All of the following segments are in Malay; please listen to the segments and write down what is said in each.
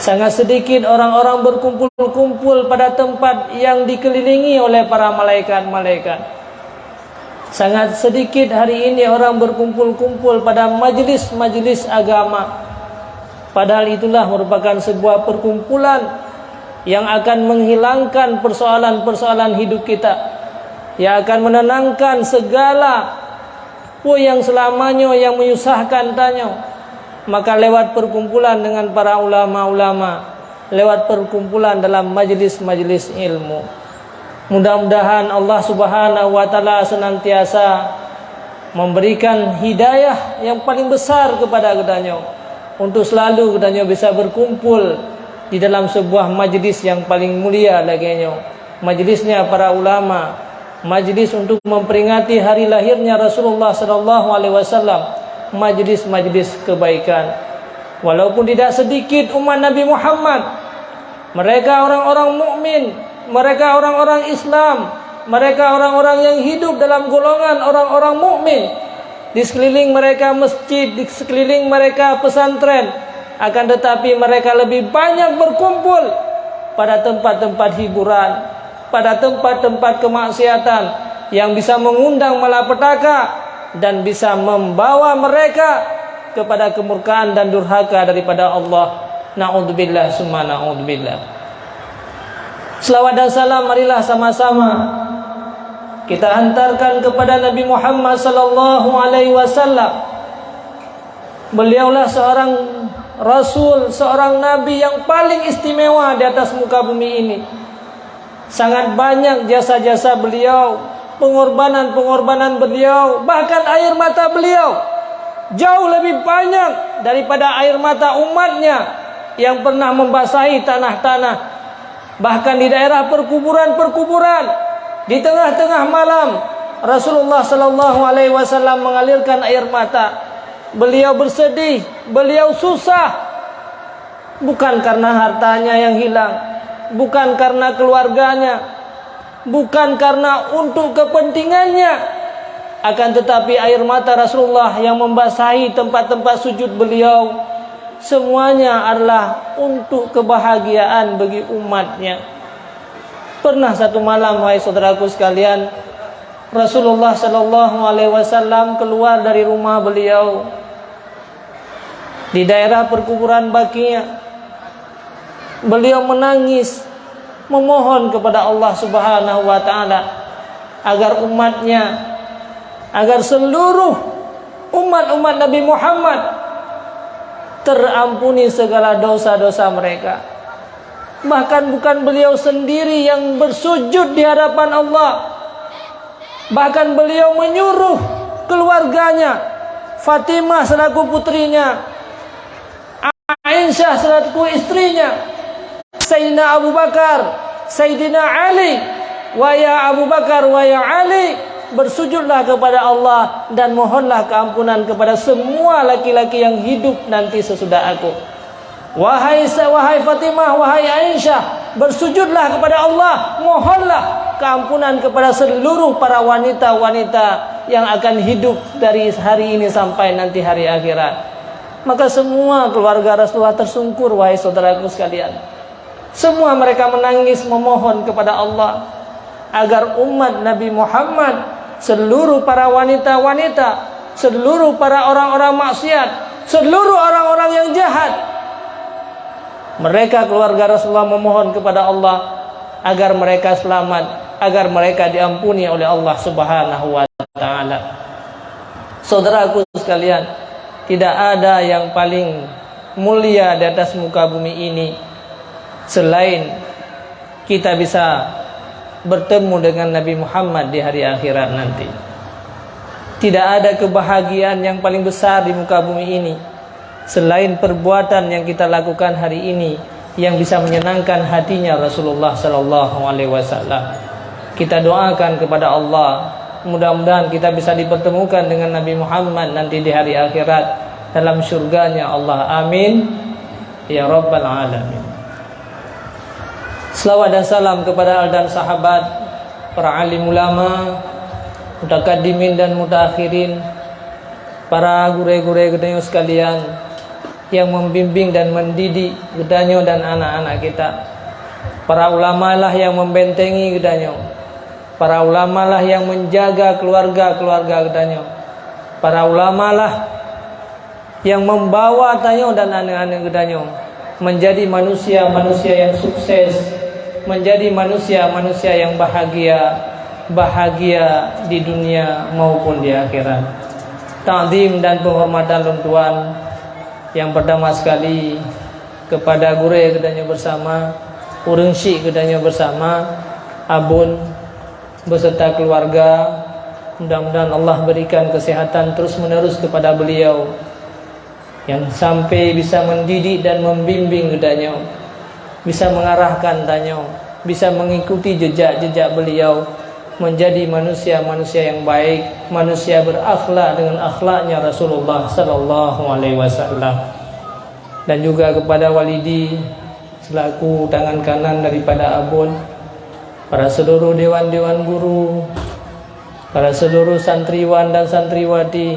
Sangat sedikit orang-orang berkumpul-kumpul pada tempat yang dikelilingi oleh para malaikat-malaikat. Sangat sedikit hari ini orang berkumpul-kumpul pada majlis-majlis agama. Padahal itulah merupakan sebuah perkumpulan yang akan menghilangkan persoalan-persoalan hidup kita, yang akan menenangkan segala yang selamanya yang menyusahkan tanya. Maka lewat perkumpulan dengan para ulama-ulama, lewat perkumpulan dalam majlis-majlis ilmu, mudah-mudahan Allah Subhanahu wa taala senantiasa memberikan hidayah yang paling besar kepada kedanyo, untuk selalu kedanyo bisa berkumpul di dalam sebuah majlis yang paling mulia laginya, majlisnya para ulama, majlis untuk memperingati hari lahirnya Rasulullah sallallahu alaihi wasallam, majlis-majlis kebaikan. Walaupun tidak sedikit umat Nabi Muhammad, mereka orang-orang mukmin, mereka orang-orang Islam, mereka orang-orang yang hidup dalam golongan orang-orang mukmin. Di sekeliling mereka masjid, di sekeliling mereka pesantren, akan tetapi mereka lebih banyak berkumpul pada tempat-tempat hiburan, pada tempat-tempat kemaksiatan yang bisa mengundang malapetaka dan bisa membawa mereka kepada kemurkaan dan durhaka daripada Allah. Na'udzubillah summa na'udzubillah. Selawat dan salam marilah sama-sama kita hantarkan kepada Nabi Muhammad sallallahu alaihi wasallam. Beliaulah seorang rasul, seorang nabi yang paling istimewa di atas muka bumi ini. Sangat banyak jasa-jasa beliau, pengorbanan-pengorbanan beliau, bahkan air mata beliau jauh lebih banyak daripada air mata umatnya yang pernah membasahi tanah-tanah. Bahkan di daerah perkuburan-perkuburan, di tengah-tengah malam, Rasulullah sallallahu alaihi wasallam mengalirkan air mata. Beliau bersedih, beliau susah, bukan karena hartanya yang hilang, bukan karena keluarganya, bukan karena untuk kepentingannya, akan tetapi air mata Rasulullah yang membasahi tempat-tempat sujud beliau, semuanya adalah untuk kebahagiaan bagi umatnya. Pernah satu malam, wahai saudaraku sekalian, Rasulullah sallallahu alaihi wasallam keluar dari rumah beliau di daerah perkuburan Baqi'. Beliau menangis, memohon kepada Allah Subhanahu wa taala agar umatnya, agar seluruh umat-umat Nabi Muhammad terampuni segala dosa-dosa mereka. Bahkan bukan beliau sendiri yang bersujud di hadapan Allah, bahkan beliau menyuruh keluarganya, Fatimah selaku putrinya, Aisyah selaku istrinya, Sayyidina Abu Bakar, Sayyidina Ali, wa ya Abu Bakar wa ya Ali, bersujudlah kepada Allah dan mohonlah keampunan kepada semua laki-laki yang hidup nanti sesudah aku. Wahai Fatimah, wahai Aisyah, bersujudlah kepada Allah, mohonlah keampunan kepada seluruh para wanita-wanita yang akan hidup dari hari ini sampai nanti hari akhirat. Maka semua keluarga Rasulullah tersungkur, wahai saudaraku sekalian. Semua mereka menangis memohon kepada Allah agar umat Nabi Muhammad, seluruh para wanita-wanita, seluruh para orang-orang maksiat, seluruh orang-orang yang jahat, mereka keluarga Rasulullah memohon kepada Allah agar mereka selamat, agar mereka diampuni oleh Allah Subhanahu wa taala. Saudaraku sekalian, tidak ada yang paling mulia di atas muka bumi ini selain kita bisa bertemu dengan Nabi Muhammad di hari akhirat nanti. Tidak ada kebahagiaan yang paling besar di muka bumi ini selain perbuatan yang kita lakukan hari ini yang bisa menyenangkan hatinya Rasulullah sallallahu alaihi wasallam. Kita doakan kepada Allah, mudah-mudahan kita bisa dipertemukan dengan Nabi Muhammad nanti di hari akhirat dalam syurganya Allah. Amin ya rabbal alamin. Selawat dan salam kepada al dan sahabat, para alim ulama, mutakaddimin dan mutaakhirin, para gure-gure gedeyo sekalian, yang membimbing dan mendidik gedanyo dan anak-anak kita. Para ulama lah yang membentengi gedanyo. Para ulama lah yang menjaga keluarga-keluarga gedanyo. Para ulama lah yang membawa tanyo dan anak-anak gedanyo menjadi manusia-manusia yang sukses, menjadi manusia-manusia yang bahagia di dunia maupun di akhirat. Ta'zim dan penghormatan luntuan yang pertama sekali kepada gure gedanyo bersama, urang syik gedanyo bersama, abun beserta keluarga. Mudah-mudahan Allah berikan kesehatan terus menerus kepada beliau, yang sampai bisa mendidik dan membimbing gedanyo, bisa mengarahkan tanyo, bisa mengikuti jejak-jejak beliau menjadi manusia-manusia yang baik, manusia berakhlak dengan akhlaknya Rasulullah sallallahu alaihi wasallam. Dan juga kepada walidi selaku tangan kanan daripada abun, para seluruh dewan-dewan guru, para seluruh santriwan dan santriwati,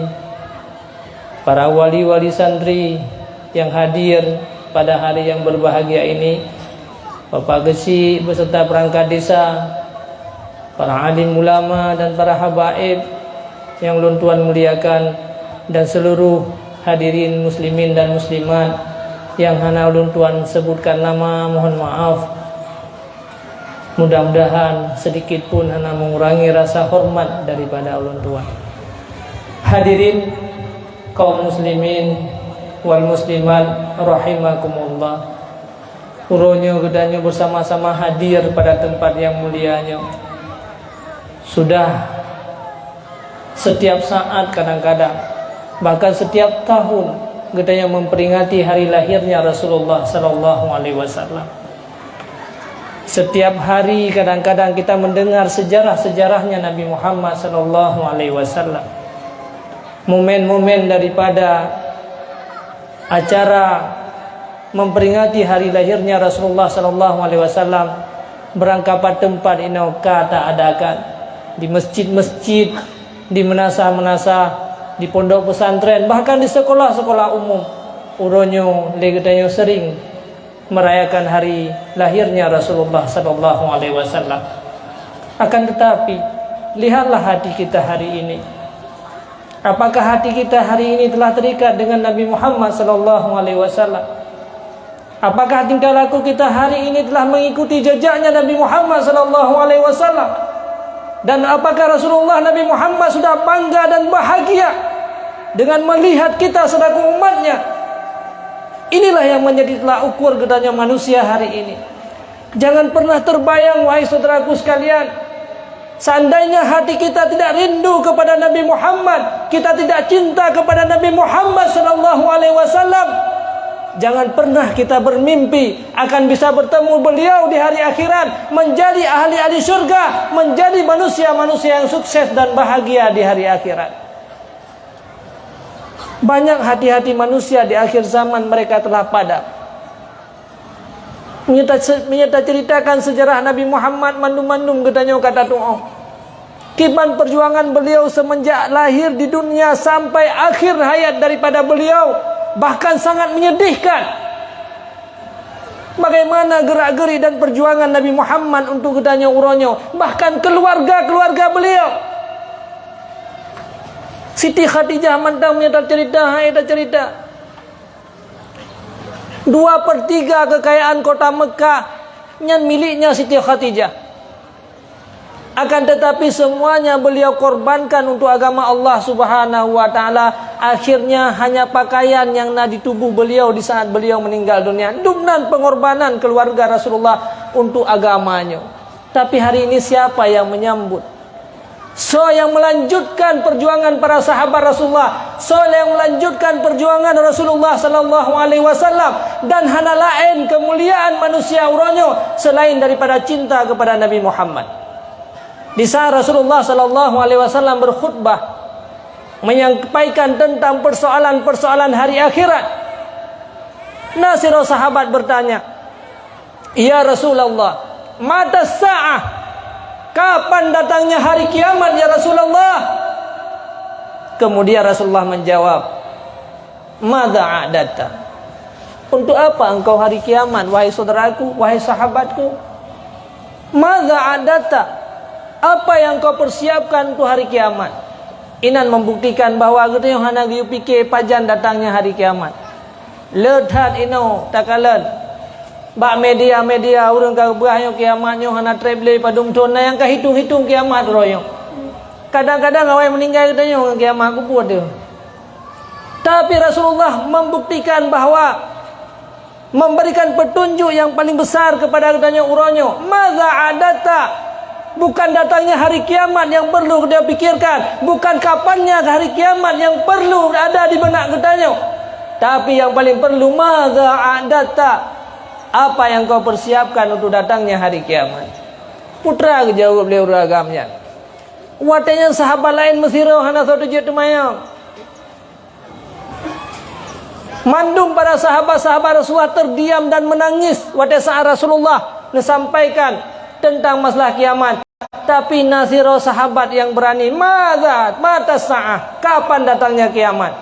para wali-wali santri yang hadir pada hari yang berbahagia ini, Bapak Gesi beserta perangkat desa, para alim ulama dan para habaib yang luntuan muliakan, dan seluruh hadirin muslimin dan muslimat yang hana luntuan sebutkan nama, mohon maaf. Mudah-mudahan sedikit pun hana mengurangi rasa hormat daripada ulun tua. Hadirin kaum muslimin wal muslimat rahimakumullah. Uronyo gedanyo bersama-sama hadir pada tempat yang mulianya. Sudah setiap saat, kadang-kadang bahkan setiap tahun gedanyo memperingati hari lahirnya Rasulullah sallallahu alaihi wasallam. Setiap hari kadang-kadang kita mendengar sejarah-sejarahnya Nabi Muhammad sallallahu alaihi wasallam. Momen-momen daripada acara memperingati hari lahirnya Rasulullah sallallahu alaihi wasallam berangkapan tempat inau kata adakan di masjid-masjid, di menasa-menasa, di pondok pesantren, bahkan di sekolah-sekolah umum. Uronyo legedanyo sering merayakan hari lahirnya Rasulullah sallallahu alaihi wasallam. Akan tetapi, lihatlah hati kita hari ini. Apakah hati kita hari ini telah terikat dengan Nabi Muhammad sallallahu alaihi wasallam? Apakah tingkah laku kita hari ini telah mengikuti jejaknya Nabi Muhammad sallallahu alaihi wasallam? Dan apakah Rasulullah Nabi Muhammad sudah bangga dan bahagia dengan melihat kita selaku umatnya? Inilah yang menjadi tolak ukur gedanya manusia hari ini. Jangan pernah terbayang, wahai saudaraku sekalian, seandainya hati kita tidak rindu kepada Nabi Muhammad, kita tidak cinta kepada Nabi Muhammad sallallahu alaihi wasallam, jangan pernah kita bermimpi akan bisa bertemu beliau di hari akhirat, menjadi ahli-ahli surga, menjadi manusia-manusia yang sukses dan bahagia di hari akhirat. Banyak hati-hati manusia di akhir zaman mereka telah padam. Menyerta ceritakan sejarah Nabi Muhammad mandum-mandum katanya kata doa. Kiban perjuangan beliau semenjak lahir di dunia sampai akhir hayat daripada beliau, bahkan sangat menyedihkan. Bagaimana gerak-geri dan perjuangan Nabi Muhammad untuk katanya uronyo, bahkan keluarga-keluarga beliau. Siti Khadijah mantang menyata cerita, ada cerita 2/3 kekayaan kota Mekah yang miliknya Siti Khadijah. Akan tetapi semuanya beliau korbankan untuk agama Allah Subhanahu wa taala. Akhirnya hanya pakaian yang ada di tubuh beliau di saat beliau meninggal dunia. Dumnan pengorbanan keluarga Rasulullah untuk agamanya. Tapi hari ini siapa yang menyambut? So yang melanjutkan perjuangan para sahabat Rasulullah, so yang melanjutkan perjuangan Rasulullah sallallahu alaihi wasallam, dan hana lain kemuliaan manusia uronyo selain daripada cinta kepada Nabi Muhammad. Di saat Rasulullah sallallahu alaihi wasallam berkhutbah menyampaikan tentang persoalan-persoalan hari akhirat, nasiro sahabat bertanya, "Ya Rasulullah, mata sa'ah? Kapan datangnya hari kiamat ya Rasulullah?" Kemudian Rasulullah menjawab, "Madza a'data?" Untuk apa engkau hari kiamat, wahai saudaraku, wahai sahabatku? Madza adata? Apa yang kau persiapkan untuk hari kiamat? Inan membuktikan bahawa kita hana giu fikir pajan datangnya hari kiamat. Ledhat ino takalan. Ba media-media urang ka bahaya kiamatnya hana travel padum tona yang ka hitung-hitung kiamat royo. Kadang-kadang awak meninggal katanya kiamat kubur dia. Tapi Rasulullah membuktikan bahawa memberikan petunjuk yang paling besar kepada katanya uronyo. Madza adata? Bukan datangnya hari kiamat yang perlu dia pikirkan, bukan kapannya hari kiamat yang perlu ada di benak katanya. Tapi yang paling perlu, madza adata? Apa yang kau persiapkan untuk datangnya hari kiamat? Putra jawab beliau ragamnya. Watanya sahabat lain mesirau hana satu je temayang. Mandum para sahabat-sahabat Rasulullah terdiam dan menangis pada saat Rasulullah menyampaikan tentang masalah kiamat. Tapi nasiro sahabat yang berani, mata sa'ah, kapan datangnya kiamat?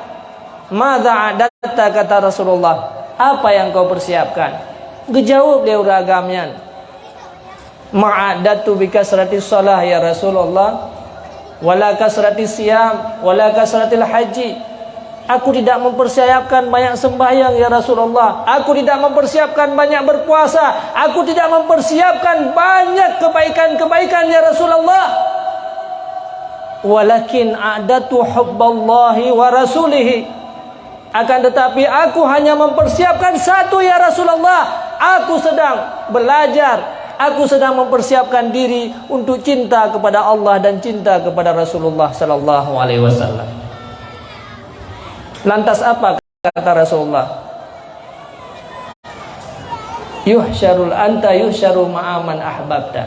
Madza adatta, kata Rasulullah, apa yang kau persiapkan? Gejawab dia uragamnya, ma'adatu bi kasratis shalah ya Rasulullah, wala kasratis siyam, wala kasratil haji. Aku tidak mempersiapkan banyak sembahyang ya Rasulullah. Aku tidak mempersiapkan banyak berpuasa. Aku tidak mempersiapkan banyak kebaikan-kebaikan ya Rasulullah. Walakin a'datu hubballahi wa rasulihi. Akan tetapi aku hanya mempersiapkan satu ya Rasulullah. Aku sedang belajar. Aku sedang mempersiapkan diri untuk cinta kepada Allah dan cinta kepada Rasulullah sallallahu alaihi wasallam. Lantas apa kata Rasulullah? Yuhsyarul anta yuhsyaru ma'aman ahbabta.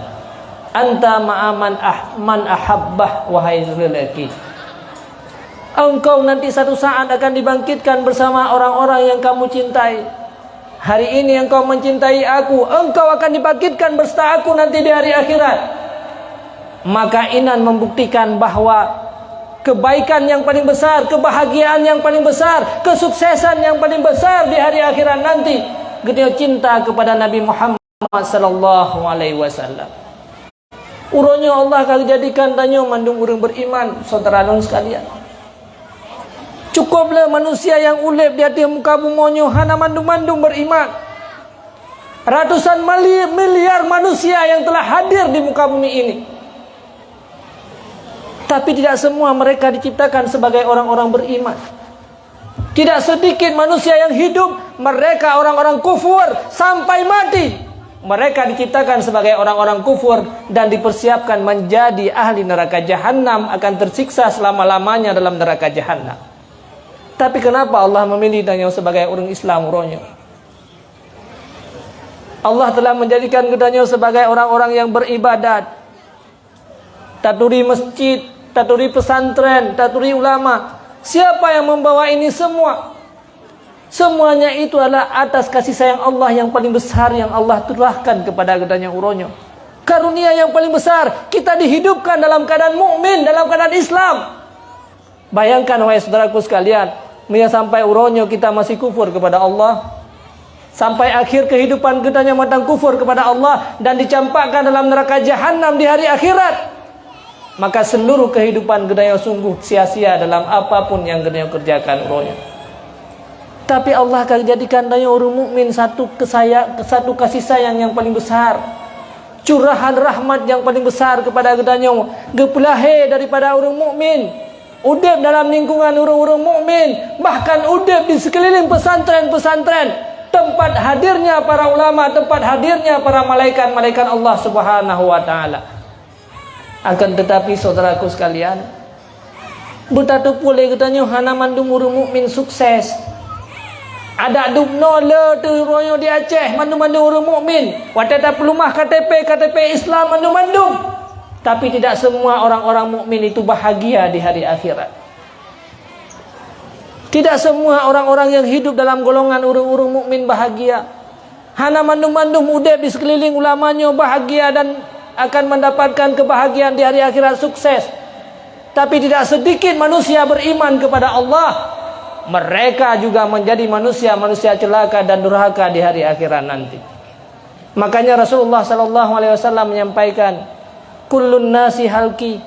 Anta ma'aman man ahabbah, wahai lelaki. Engkau nanti satu saat akan dibangkitkan bersama orang-orang yang kamu cintai. Hari ini engkau mencintai aku, engkau akan dibangkitkan bersama aku nanti di hari akhirat. Maka inan membuktikan bahwa kebaikan yang paling besar, kebahagiaan yang paling besar, kesuksesan yang paling besar di hari akhirat nanti, kita cinta kepada Nabi Muhammad sallallahu alaihi wasallam. Uronya Allah akan jadikan tanyo mandung urang beriman, saudara-saudara sekalian. Cukuplah manusia yang ulip di atas muka bumi hana mandung-mandung beriman. Ratusan miliar manusia yang telah hadir di muka bumi ini. Tapi tidak semua mereka diciptakan sebagai orang-orang beriman. Tidak sedikit manusia yang hidup, mereka orang-orang kufur sampai mati. Mereka diciptakan sebagai orang-orang kufur dan dipersiapkan menjadi ahli neraka jahanam, akan tersiksa selama-lamanya dalam neraka jahanam. Tapi kenapa Allah memilih Daniel sebagai orang Islam uronyo? Allah telah menjadikan Daniel sebagai orang-orang yang beribadat. Taturi masjid, taturi pesantren, taturi ulama. Siapa yang membawa ini semua? Semuanya itu adalah atas kasih sayang Allah yang paling besar yang Allah turahkan kepada gedanya uronyo. Karunia yang paling besar, kita dihidupkan dalam keadaan mukmin, dalam keadaan Islam. Bayangkan wahai saudaraku sekalian, sampai uronyo kita masih kufur kepada Allah, sampai akhir kehidupan kita matang kufur kepada Allah dan dicampakkan dalam neraka jahanam di hari akhirat, maka seluruh kehidupan kita sungguh sia-sia dalam apapun yang kita kerjakan uronyo. Tapi Allah akan jadikan kita orang mukmin satu kasih sayang yang paling besar, curahan rahmat yang paling besar kepada kita, gepulahe daripada orang mukmin, udip dalam lingkungan orang-orang mukmin, bahkan udip di sekeliling pesantren-pesantren, tempat hadirnya para ulama, tempat hadirnya para malaikat-malaikat Allah Subhanahu wa taala. Akan tetapi saudaraku sekalian, betatu pulih katanya hana mandung orang mukmin sukses. Ada dubno le tu royo di Aceh, mandung-mandung orang mukmin, watata pelumah KTP Islam mandung-mandung. Tapi tidak semua orang-orang mukmin itu bahagia di hari akhirat. Tidak semua orang-orang yang hidup dalam golongan orang-orang mukmin bahagia. Hana mandung-mandung udep di sekeliling ulamanya bahagia dan akan mendapatkan kebahagiaan di hari akhirat, sukses. Tapi tidak sedikit manusia beriman kepada Allah, mereka juga menjadi manusia celaka dan durhaka di hari akhirat nanti. Makanya Rasulullah sallallahu alaihi wasallam menyampaikan, kullun nasi halki.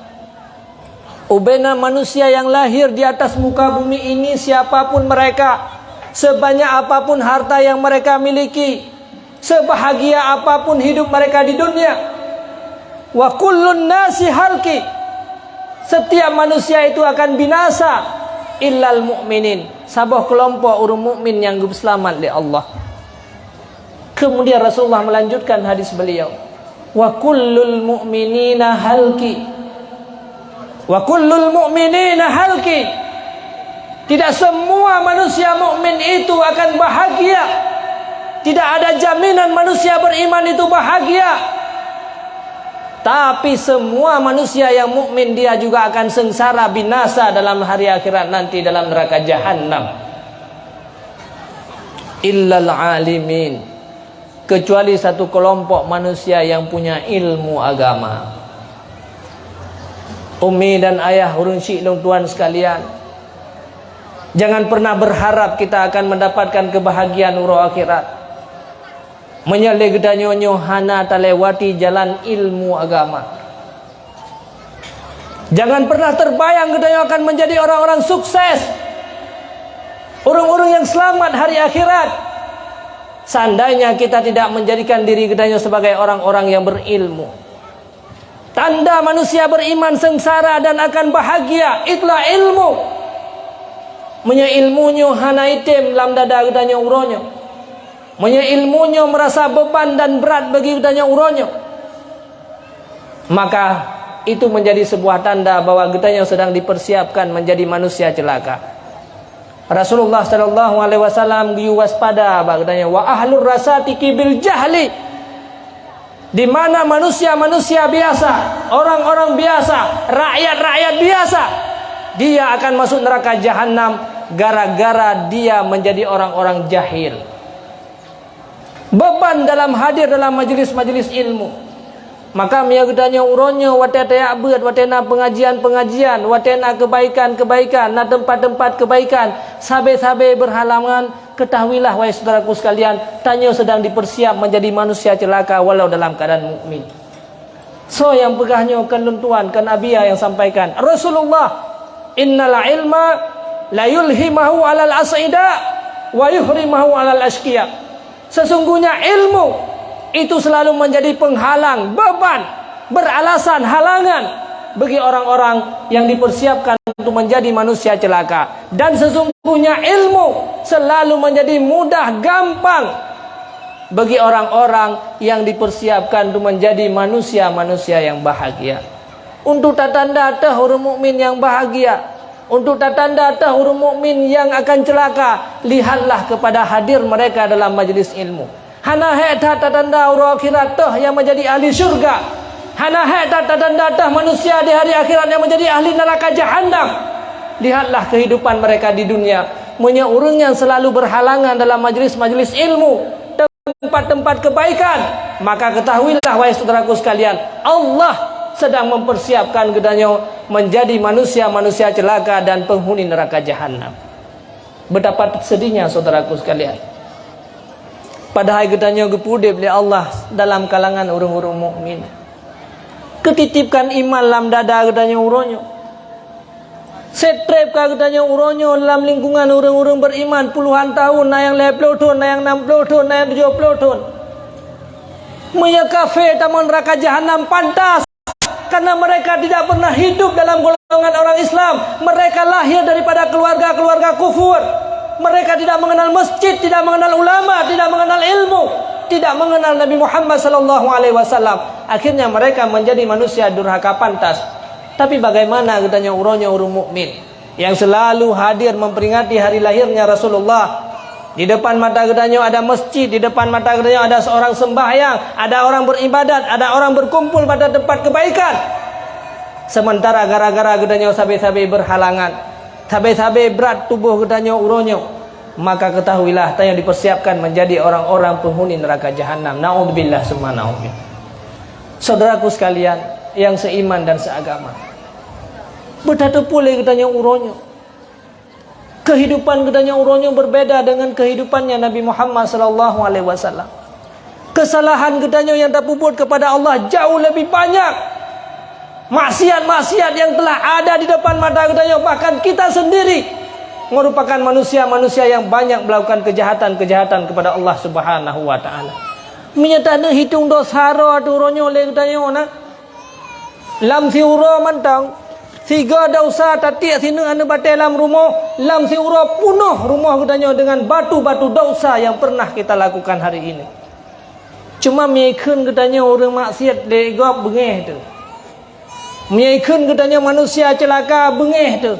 Ubena manusia yang lahir di atas muka bumi ini, siapapun mereka, sebanyak apapun harta yang mereka miliki, sebahagia apapun hidup mereka di dunia, wa kullun nasi halki, setiap manusia itu akan binasa illal mu'minin, sabah kelompok orang mukmin yang selamat oleh Allah. Kemudian Rasulullah melanjutkan hadis beliau, wa kullul mu'minina halki, wa kullul mu'minina halki, tidak semua manusia mukmin itu akan bahagia. Tidak ada jaminan manusia beriman itu bahagia. Tapi semua manusia yang mukmin dia juga akan sengsara binasa dalam hari akhirat nanti dalam neraka jahanam. Illal alimin, kecuali satu kelompok manusia yang punya ilmu agama. Umi dan ayah urun syik long tuan sekalian, jangan pernah berharap kita akan mendapatkan kebahagiaan urus akhirat menyalih gedanyonyo hana talewati jalan ilmu agama. Jangan pernah terbayang gedanyo akan menjadi orang-orang sukses, orang-orang yang selamat hari akhirat, seandainya kita tidak menjadikan diri gedanyo sebagai orang-orang yang berilmu. Tanda manusia beriman sengsara dan akan bahagia itulah ilmu. Menya ilmunyo hana item lam dada gedanyo uronyo, menya ilmunya merasa beban dan berat bagi gedanya uronyo, maka itu menjadi sebuah tanda bahwa gedanya sedang dipersiapkan menjadi manusia celaka. Rasulullah sallallahu alaihi wasallam waspada bagdanya wa ahlur rasati bil jahli, di mana manusia-manusia biasa, orang-orang biasa, rakyat-rakyat biasa, dia akan masuk neraka jahanam gara-gara dia menjadi orang-orang jahil. Beban dalam hadir dalam majlis-majlis ilmu. Maka miagdanya uronyo watena abad, watena pengajian-pengajian, watena kebaikan-kebaikan, na tempat-tempat kebaikan, sabe-sabe berhalangan, ketahuilah wahai saudaraku sekalian, tanyo sedang dipersiap menjadi manusia celaka walau dalam keadaan mukmin. So yang pegahnya kan tuan kan abia yang sampaikan Rasulullah, innal ilma la yulhimahu alal asida wa yuhrimahu alal ashqiya. Sesungguhnya ilmu itu selalu menjadi penghalang, beban, beralasan, halangan bagi orang-orang yang dipersiapkan untuk menjadi manusia celaka. Dan sesungguhnya ilmu selalu menjadi mudah, gampang bagi orang-orang yang dipersiapkan untuk menjadi manusia-manusia yang bahagia. Untuk tanda orang mukmin yang bahagia, untuk tanda orang mukmin yang akan celaka, lihatlah kepada hadir mereka dalam majlis ilmu. Hana tanda orang akhirat yang menjadi ahli syurga. Hana tanda manusia di hari akhirat yang menjadi ahli neraka jahanam. Lihatlah kehidupan mereka di dunia. Punya orang yang selalu berhalangan dalam majlis-majlis ilmu, tempat-tempat kebaikan. Maka ketahuilah wahai saudaraku sekalian, Allah sedang mempersiapkan gedanyo menjadi manusia-manusia celaka dan penghuni neraka jahanam. Betapa sedihnya saudaraku sekalian, padahal gedanyo gepudip oleh Allah dalam kalangan orang-orang mukmin, ketitipkan iman dalam dada gedanyo uronyo, setrep ka gedanyo uronyo dalam lingkungan orang-orang beriman puluhan tahun, na yang 50 tahun, na yang 60 tahun, na yang 70 tahun. Maya kafe taman neraka jahanam pantas, karena mereka tidak pernah hidup dalam golongan orang Islam. Mereka lahir daripada keluarga-keluarga kufur. Mereka tidak mengenal masjid, tidak mengenal ulama, tidak mengenal ilmu, tidak mengenal Nabi Muhammad sallallahu alaihi wasallam. Akhirnya mereka menjadi manusia durhaka pantas. Tapi bagaimana katanya uronnya orang mukmin yang selalu hadir memperingati hari lahirnya Rasulullah. Di depan mata gedanya ada masjid, di depan mata gedanya ada seorang sembahyang, ada orang beribadat, ada orang berkumpul pada tempat kebaikan. Sementara gara-gara gedanya sabe-sabe berhalangan, sabe-sabe berat tubuh gedanya uronyo, maka ketahuilah yang dipersiapkan menjadi orang-orang penghuni neraka jahanam. Naudzubillah summa naudzubillah. Saudaraku sekalian yang seiman dan seagama, betapa pula gedanya uronyo. Kehidupan katanya uronyo berbeda dengan kehidupannya Nabi Muhammad sallallahu alaihi wasallam. Kesalahan katanya yang terpuput kepada Allah jauh lebih banyak. Maksiat-maksiat yang telah ada di depan mata katanya, bahkan kita sendiri merupakan manusia-manusia yang banyak melakukan kejahatan-kejahatan kepada Allah Subhanahu wa taala. Menyatakan hitung dosa ro tu uronyo le katanya na. Lam si uro mantang tiga dosa tatik sini anu batai dalam rumah, lam si uro punuh rumah katanya dengan batu-batu dosa yang pernah kita lakukan hari ini. Cuma meyakin katanya orang maksiat legap bengeh tu. Meyakin katanya manusia celaka bengeh tu.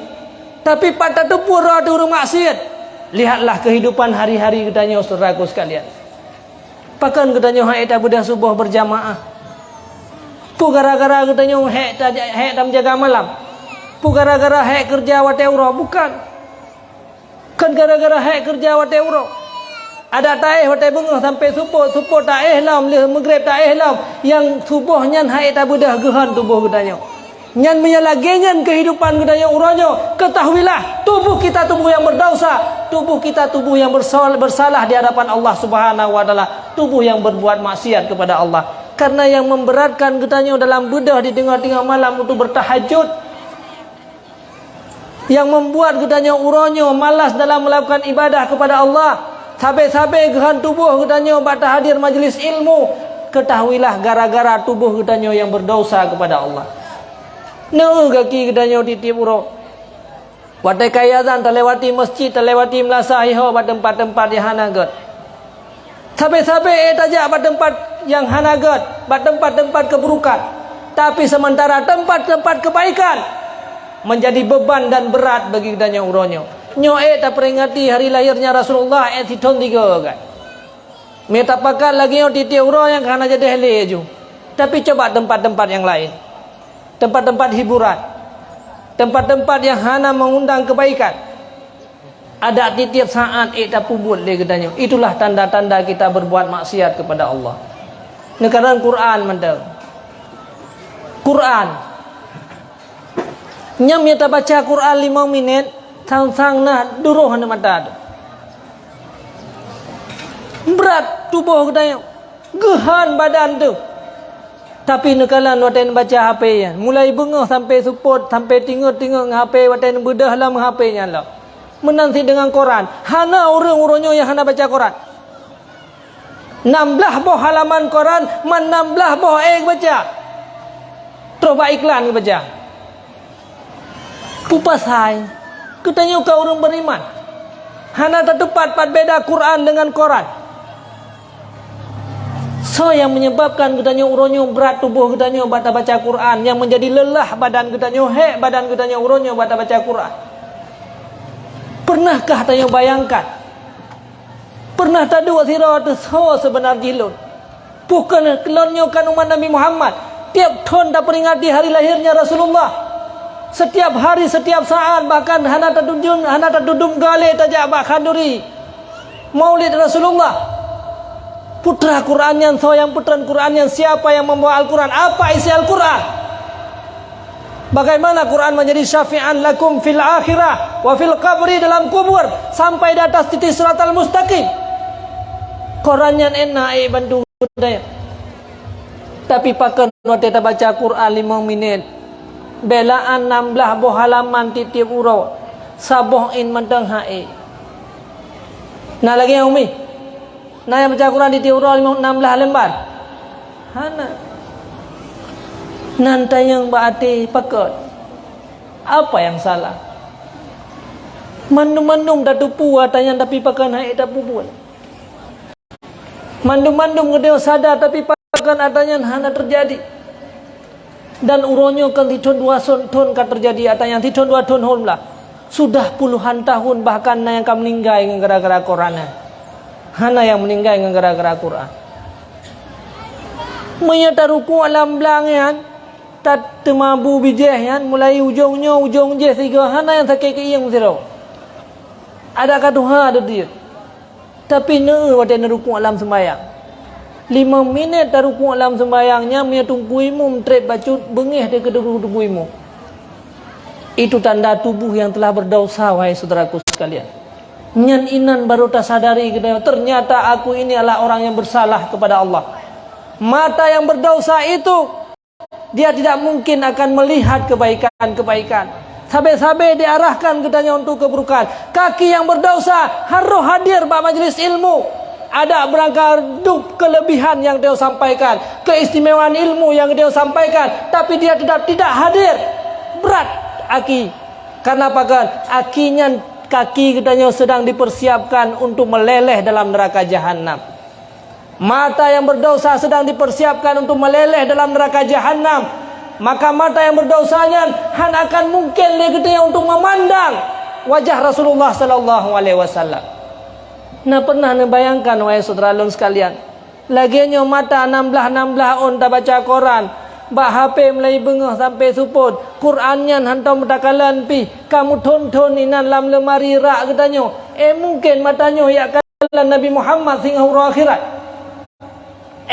Tapi pada tu pura tu orang maksiat. Lihatlah kehidupan hari-hari katanya saudaraku sekalian. Pakan katanya hak tak bedah subuh berjamaah. Pu gara-gara katanya hak tak menjaga malam. Pu gara-gara hak kerja wate euro bukan. Kan gara-gara hak kerja wate euro. Ada taih wate bengah sampai subuh taih lam le maghrib taih lam yang subuh nyan hak tak bedah gehan tubuh katanya. Nyan menyalahkan kehidupan katanya uronyo. Ketahuilah tubuh kita tubuh yang berdosa, tubuh kita tubuh yang bersalah di hadapan Allah Subhanahu wa taala, tubuh yang berbuat maksiat kepada Allah. Karena yang memberatkan katanya dalam bedah di tengah-tengah malam untuk bertahajud, yang membuat katanya uronyo malas dalam melakukan ibadah kepada Allah, sampai-sampai gehan tubuh katanya bata hadir majlis ilmu, ketahuilah gara-gara tubuh katanya yang berdosa kepada Allah. No kaki katanya titip uro. Watai kayazan terlewati masjid, terlewati melasa iho pada tempat-tempat yang hanagat. Sampai-sampai tajak pada tempat yang hanagat, pada tempat-tempat keburukan. Tapi sementara tempat-tempat kebaikan menjadi beban dan berat bagi katanya uronyo. Nyo tak peringati hari lahirnya Rasulullah di tahun 3 kan. Meta pakat lagi yo titip uro yang kana jadi heleju. Tapi coba tempat-tempat yang lain. Tempat-tempat hiburan, tempat-tempat yang hana mengundang kebaikan, ada tiap saat tak pubut dia katanya. Itulah tanda-tanda kita berbuat maksiat kepada Allah. Negara Quran mandang. Quran. Nyam kita baca Quran 5 minit, sang-sang nah duruh hana mata. Berat tubuh katanya. Gehan badan tu. Tapi nekalan waten baca HP nya. Mulai bengah sampai support, sampai tengok-tengok HP waten bedah dalam HP nya lah. Menanti dengan Quran. Hana orang-orangnya yang hana baca Quran. 16 buah halaman Quran, 16 buah baca. Terus buat iklan baca. Pupasai. Katanya kau orang beriman. Hana tak tepat beda Quran dengan Quran. So yang menyebabkan katanya uronyo berat tubuh katanya baca Quran, yang menjadi lelah badan katanya, badan katanya uronyo baca Quran. Pernahkah tanya bayangkan? Pernah tadu sira tu so sebenar jilun. Bukan kelonyo kan umat Nabi Muhammad. Tiap tahun dah peringati hari lahirnya Rasulullah. Setiap hari, setiap saat, bahkan hana tadudum gale tajak bakhanduri. Maulid Rasulullah. Putra Quran yang so yang putran Quran yang siapa yang membawa Al-Quran? Apa isi Al-Quran? Bagaimana Quran menjadi syafi'an lakum fil akhirah wa fil qabri, dalam kubur sampai di atas titik siratal mustaqim. Quran yang enak bantu daya. Tapi pakai waktu kita baca Quran 5 minit. Belaan 16 buah halaman titip urau. Saboh in mentang hae. Nah lagi yang umi. Nah yang baca Quran di tiurah 16 lembar. Hana. Nanti yang berarti pakat. Apa yang salah? Mandum-mandum dah tupu atanya tapi pakan haik tak puput. Mandum-mandum kedua sadar tapi pakan atanya hana terjadi. Dan uronyo kan titun 2 ton kan terjadi atanya titun 2 ton lah. Sudah puluhan tahun bahkan yang kam meninggal gara-gara Quran. Hana yang meninggal dengan gara-gara Quran. Menyata ruku alam belangan tak temabu bijih yan, mulai ujung je tiga. Hana yang sakit ke yang sirau. Adakah Tuhan ada dia? Tapi waktu ruku alam sembahyang 5 minit ruku alam sembahyangnya punya tunggu imum trip bacut bengih dia kedua tunggu imum. Itu tanda tubuh yang telah berdosa, wahai saudaraku sekalian. sekalian. Nyan inan baru tersadari ternyata aku ini adalah orang yang bersalah kepada Allah. Mata yang berdosa itu dia tidak mungkin akan melihat kebaikan-kebaikan. Sampai-sampai diarahkan katanya untuk keburukan. Kaki yang berdosa harus hadir pada majlis ilmu. Ada berangkat kelebihan yang dia sampaikan, keistimewaan ilmu yang dia sampaikan, tapi dia tidak hadir. Berat aki. Karena apa kan? Akinya kaki katanya sedang dipersiapkan untuk meleleh dalam neraka jahanam. Mata yang berdosa sedang dipersiapkan untuk meleleh dalam neraka jahanam. Maka mata yang berdosanya akan mungkin katanya untuk memandang wajah Rasulullah sallallahu alaihi wasallam. Nah pernah bayangkan wahai saudara sekalian, laginya mata 16 on tak baca Quran, bak HP mulai bengah sampai suput, Qurannya hantam takalan pi, kamu tonton inan dalam lemari rak katanya. Mungkin matanya ya kalan Nabi Muhammad sehingga huruf akhirat.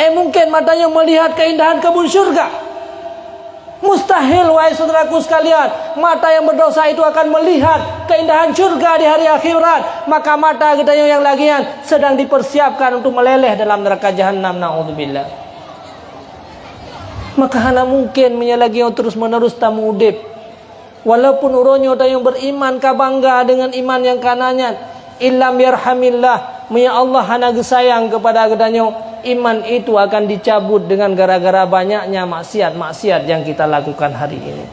Mungkin matanya melihat keindahan kebun syurga. Mustahil wahai saudaraku sekalian, mata yang berdosa itu akan melihat keindahan surga di hari akhirat. Maka mata kita yang lagian sedang dipersiapkan untuk meleleh dalam neraka jahanam, naudzubillah. Maka hana mungkin menyalagi yang terus menerus tamu udip. Walaupun uronyo yang beriman ka bangga dengan iman yang kanannya, illam yarhamillah, ya Allah hana gesayang kepada gedanyo, iman itu akan dicabut dengan gara-gara banyaknya maksiat-maksiat yang kita lakukan hari ini.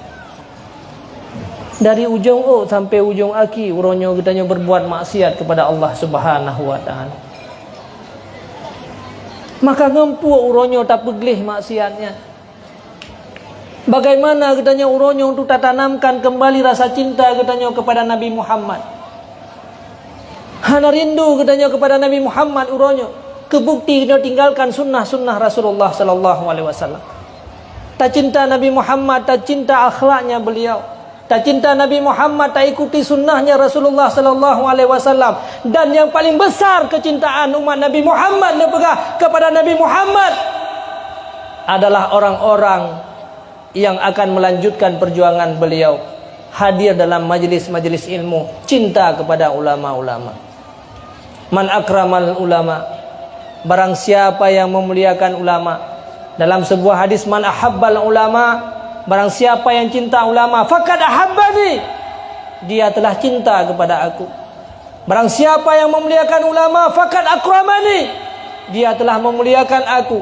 Dari ujung O sampai ujung Aki, uronyo gedanyo berbuat maksiat kepada Allah Subhanahu wa taala. Maka ngempu uronyo tak peglih maksiatnya. Bagaimana gedanyo uronyo untuk tanamkan kembali rasa cinta gedanyo kepada Nabi Muhammad. Hana rindu gedanyo kepada Nabi Muhammad uronyo. Kebukti dia tinggalkan sunnah-sunnah Rasulullah sallallahu alaihi wasallam. Tak cinta Nabi Muhammad, tak cinta akhlaknya beliau. Tak cinta Nabi Muhammad, tak ikuti sunnahnya Rasulullah sallallahu alaihi wasallam. Dan yang paling besar kecintaan umat Nabi Muhammad kepada Nabi Muhammad adalah orang-orang yang akan melanjutkan perjuangan beliau, hadir dalam majlis-majlis ilmu, cinta kepada ulama-ulama. Man akramal ulama, barang siapa yang memuliakan ulama. Dalam sebuah hadis, man ahabbal ulama, barang siapa yang cinta ulama, faqad ahabbani, dia telah cinta kepada aku. Barang siapa yang memuliakan ulama, faqad akramani, dia telah memuliakan aku.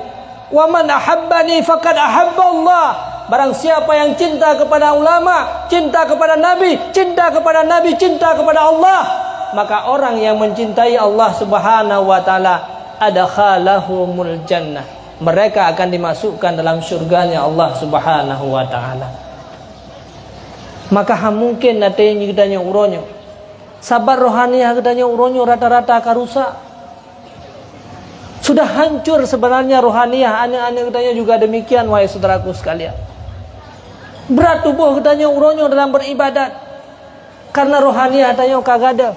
Wa man ahabbani faqad ahabballah, barang siapa yang cinta kepada ulama, cinta kepada Nabi, cinta kepada Nabi, cinta kepada Allah, maka orang yang mencintai Allah Subhanahu wa taala adkhalahumul jannah, mereka akan dimasukkan dalam syurganya Allah Subhanahu wa taala. Maka mungkin natenya gedanya uronyo sabar rohaniah gedanya uronyo rata-rata karusak. Sudah hancur sebenarnya rohaniah anak-anak gedanya juga demikian wahai saudaraku sekalian. Berat tubuh gedanya uronyo dalam beribadat karena rohaniah gedanya kagada.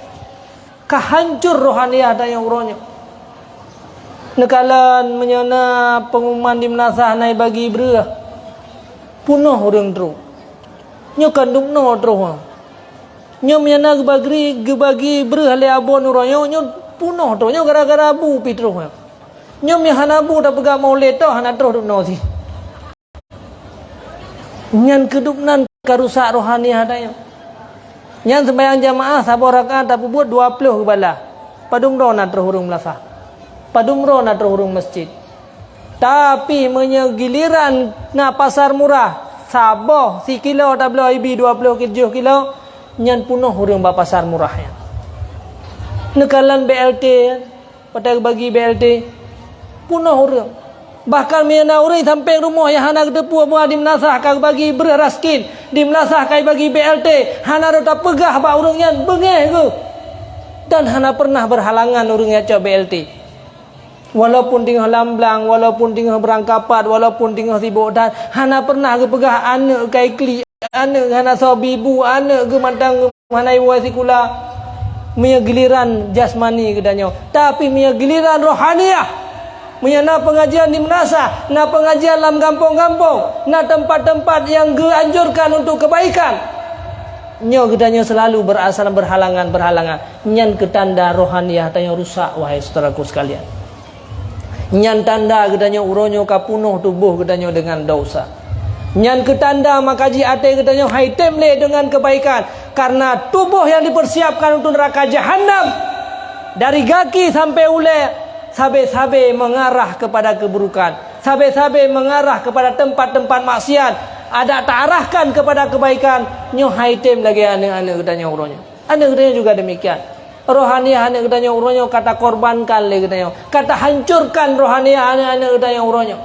Kahancur rohaniah gedanya uronyo. Nekalan menyana pengumuman di menasah naik bagi berah punuh orang terus nyo kandung no terus nyo menyana gebagi berah le abon uronyo nyo punuh terus nyo gara-gara abu pi terus nyo mihana abu tak pegang mau leto hana terus no si nyan kedupnan karusak rohani hadanya nyan sembahyang jamaah sabar rakaat tapi buat 20 kebala padung dona terus urung melasah padumro na terhurung masjid. Tapi menyegiliran na pasar murah saboh si kilo tablo ibi 20 kilo nyan punuh hurung ba pasar murahnya. Nekalan BLT pada bagi BLT punuh hurung. Bahkan miana urang sampai rumah yang hana depu mua di menasah kag bagi beraskin di menasah kai bagi BLT hana rota pegah ba urangnya bengeh ke. Dan hana pernah berhalangan urangnya coba BLT. Walaupun tinggal lamblang, walaupun tinggal berangkapat, walaupun tinggal sibuk dan hana pernah ke pegah anak kai kli, anak hana sobi ibu, anak ke matang mana ibu sikula mia giliran jasmani kedanya. Tapi mia giliran rohaniah. Mia na pengajian di menasa, na pengajian dalam kampung-kampung, na tempat-tempat yang dianjurkan untuk kebaikan. Nyo gedanya selalu berasal berhalangan. Nyan ketanda rohaniah tanya rusak wahai saudaraku sekalian. Nyan tanda gedanya uronyo kapunuh tubuh gedanya dengan dosa. Nyan ketanda makaji ate gedanya haitem le dengan kebaikan. Karena tubuh yang dipersiapkan untuk neraka jahanam dari kaki sampai ule sabe-sabe mengarah kepada keburukan. Sabe-sabe mengarah kepada tempat-tempat maksiat. Ada tak arahkan kepada kebaikan. Nyo haitem lagi ane gedanya uronyo. Ane gedanya juga demikian. Rohaniah ane gedanya uronyo kata korbankan le gedanya. Kata hancurkan rohaniah ane gedanya uronyo.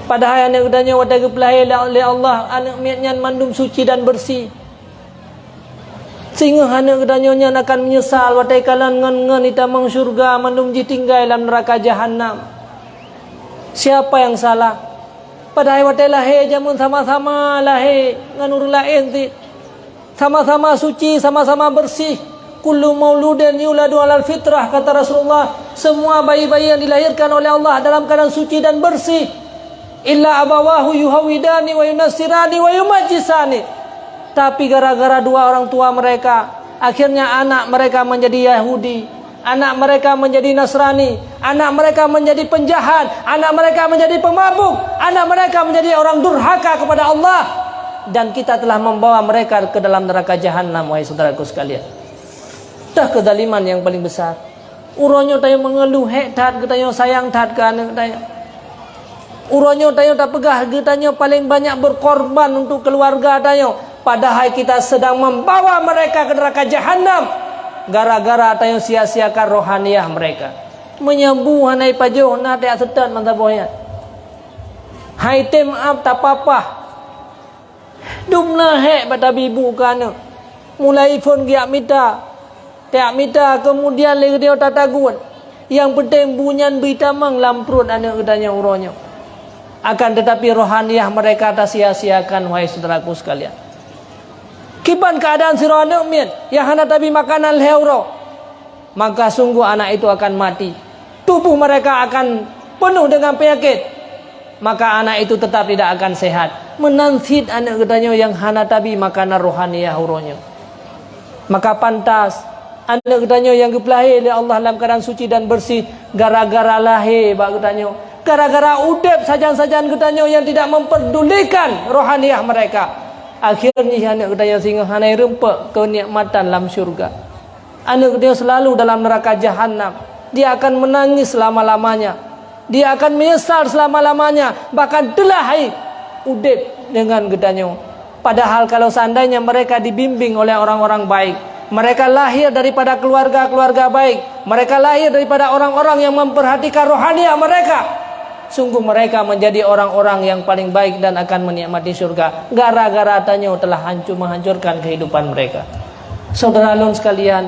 Padahal ane gedanya wadah gepelai oleh Allah ane miatnyan mandum suci dan bersih. Sehingga ane gedanya nyan akan menyesal wadah kalan ngan itamang syurga mandum jitinggai dalam neraka jahanam. Siapa yang salah? Padahal wadah lahir jamun sama-sama lahir nganur lain ti. Sama-sama suci, sama-sama bersih. Kullu mauludin yuladu alal fitrah kata Rasulullah. Semua bayi-bayi yang dilahirkan oleh Allah dalam keadaan suci dan bersih. Illa abawahu yuhawidani wa yunassirani wa yumajjisani. Tapi gara-gara dua orang tua mereka, akhirnya anak mereka menjadi Yahudi, anak mereka menjadi Nasrani, anak mereka menjadi penjahat, anak mereka menjadi pemabuk, anak mereka menjadi orang durhaka kepada Allah. Dan kita telah membawa mereka ke dalam neraka jahanam wahai saudaraku sekalian. Dah kezaliman yang paling besar. Uronyo tayo mengeluh hek tat ketayo sayang tat ke anak tayo. Uronyo tayo tak pegah ketayo paling banyak berkorban untuk keluarga tayo. Padahal kita sedang membawa mereka ke neraka jahanam. Gara-gara tayo sia-siakan rohaniah mereka. Menyembuh hanai pajo na tak setan mantap boya. Hai tem up tak apa-apa. Dumna hek bata bibu kana. Mulai phone giak mita. Tak mita kemudian lagi dia tatagun. Yang penting bunyan bitamang lamprut anak gedanya uronyo. Akan tetapi rohaniah mereka tak sia-siakan wahai saudaraku sekalian. Kiban keadaan siro anak min yang hana tabi makanan leuro, maka sungguh anak itu akan mati. Tubuh mereka akan penuh dengan penyakit. Maka anak itu tetap tidak akan sehat. Menansit anak gedanya yang hana tabi makanan rohaniah uronyo. Maka pantas anak gedanya yang dipelahir oleh Allah dalam keadaan suci dan bersih gara-gara lahir bak gedanya. Gara-gara udep sajan-sajan gedanya yang tidak memperdulikan rohaniah mereka. Akhirnya anak gedanya sehingga hanai rempek kenikmatan dalam syurga. Anak gedanya selalu dalam neraka jahanam. Dia akan menangis selama-lamanya. Dia akan menyesal selama-lamanya. Bahkan delahai udep dengan gedanya. Padahal kalau seandainya mereka dibimbing oleh orang-orang baik, mereka lahir daripada keluarga-keluarga baik, mereka lahir daripada orang-orang yang memperhatikan rohaniah mereka, sungguh mereka menjadi orang-orang yang paling baik dan akan menikmati surga. Gara-gara tanya telah menghancurkan kehidupan mereka. Saudara alun sekalian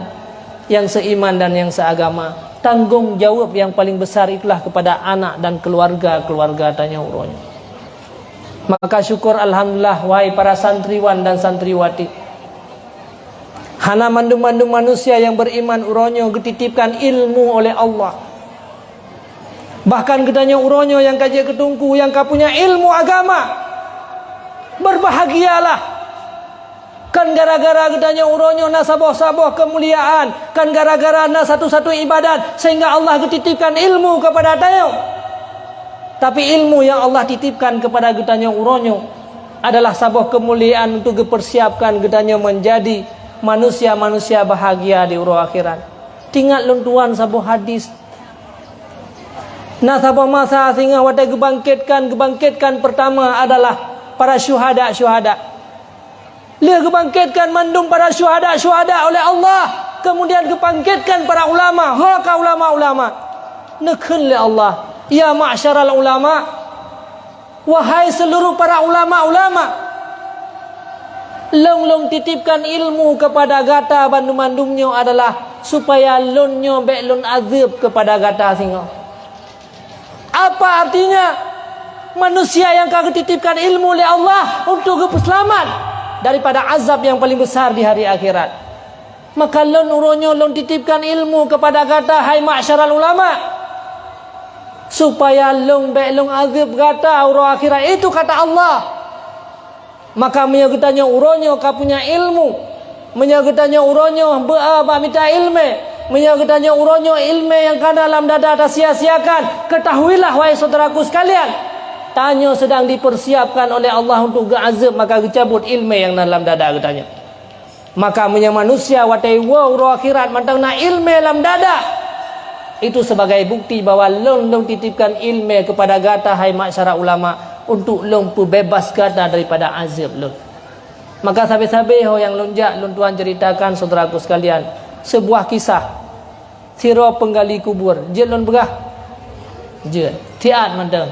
yang seiman dan yang seagama, tanggung jawab yang paling besar itulah kepada anak dan keluarga tanya uronyo. Maka syukur alhamdulillah wahai para santriwan dan santriwati. Hana mandum-mandum manusia yang beriman uronyo dititipkan ilmu oleh Allah. Bahkan gedanya uronyo yang kaji ketungku yang kapunya ilmu agama. Berbahagialah. Kan gara-gara gedanya uronyo na saboh-saboh kemuliaan. Kan gara-gara na satu-satu ibadat. Sehingga Allah dititipkan ilmu kepada tayo. Tapi ilmu yang Allah titipkan kepada gedanya uronyo adalah saboh kemuliaan untuk dipersiapkan gedanya menjadi manusia-manusia bahagia di uro akhirat. Tinggal luntuan saboh hadis. Nah saboh masa sehingga wadah gebangkitkan pertama adalah para syuhada. Dia gebangkitkan mandum para syuhada oleh Allah. Kemudian gebangkitkan para ulama. Haka ulama-ulama. Nekun oleh Allah. Ya ma'syaral ulama. Wahai seluruh para ulama-ulama. Long titipkan ilmu kepada gata bandum-bandumnya adalah supaya lunnya beklun azab kepada gata singa. Apa artinya? Manusia yang kau titipkan ilmu oleh Allah untuk selamat daripada azab yang paling besar di hari akhirat. Maka lon uronyo lon titipkan ilmu kepada gata hai ma'syaral ulama. Supaya lon beklun azab gata uro akhirat itu kata Allah. Maka menyagutanya uronyo ka punya ilmu, menyagutanya uronyo ba minta ilmu, menyagutanya uronyo ilmu yang kana dalam dada tak sia-siakan. Ketahuilah wahai saudaraku sekalian, tanya sedang dipersiapkan oleh Allah untuk azab, maka dicabut ilmu yang dalam dada katanya. Maka punya manusia watai wa akhirat mantang na ilmu dalam dada. Itu sebagai bukti bahwa long titipkan ilmu kepada gata hai masyarakat ulama untuk long bebas gata daripada azab long. Maka sabe-sabe yang lonjak long tuan ceritakan saudaraku sekalian, sebuah kisah siro penggali kubur. Je long berah. Je tiat mantang.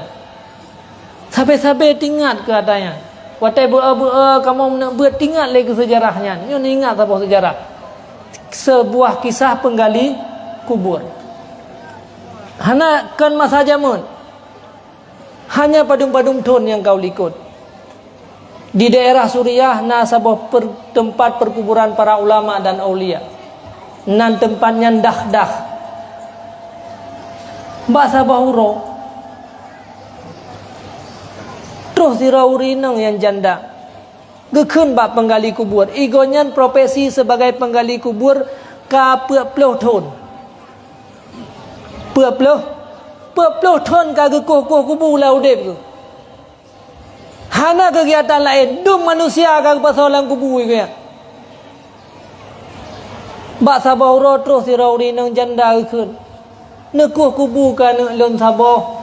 Sabe-sabe tingat ke katanya. Watai bua kamu nak buat tingat lagi sejarahnya. Ni ingat apa sejarah? Sebuah kisah penggali kubur. Hana kan masa jamun. Hanya padung-padung ton yang kau likut. Di daerah Suriah na sebuah tempat perkuburan para ulama dan aulia. Nan tempatnya dah. Bahasa bahuro. Terus diraurinang yang janda. Gekun bak penggali kubur. Igonya profesi sebagai penggali kubur ka puluh ton. Puluh ton ka gekuh kubur lah udep ke. Hana kegiatan lain. Dum manusia ka pasolang kubur ke. Bak sabau terus diraurinang janda gekun. Nekuh kubur ka lon sabau.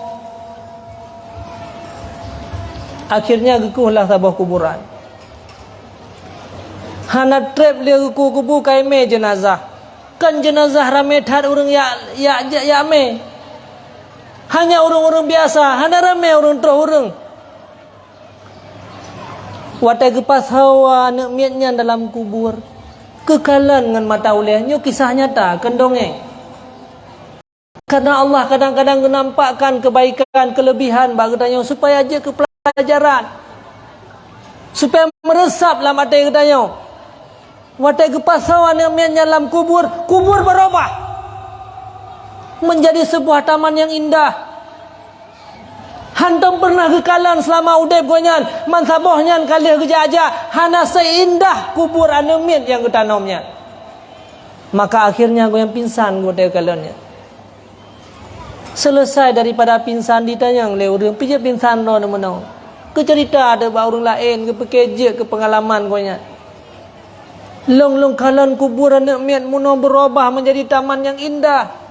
Akhirnya gekuhlah sabah kuburan. Hana trap dia gekuh kubur kai me jenazah. Kan jenazah ramai that orang ya me. Hanya orang-orang biasa, hana ramai orang terus orang. Watai kepas hawa nak miatnya dalam kubur. Kekalan dengan mata ulehnya kisah nyata kendongeng. Karena Allah kadang-kadang menampakkan kebaikan, kelebihan bagi tanya supaya aja ke pelajaran, supaya meresap dalam hati katanya. Watai kepasawan yang dalam kubur berubah menjadi sebuah taman yang indah. Hantam pernah kekalan selama udep gonyan, mansabohnya kali kerja aja, hana seindah kubur anemit yang ketanamnya. Maka akhirnya goyang pingsan gue kalannya. Selesai daripada pingsan ditanya oleh orang pijak pingsan lo nama. Ke cerita ada orang lain, ke pekerja, ke pengalaman konya. Long kalan kuburan nekmiat muno berubah menjadi taman yang indah.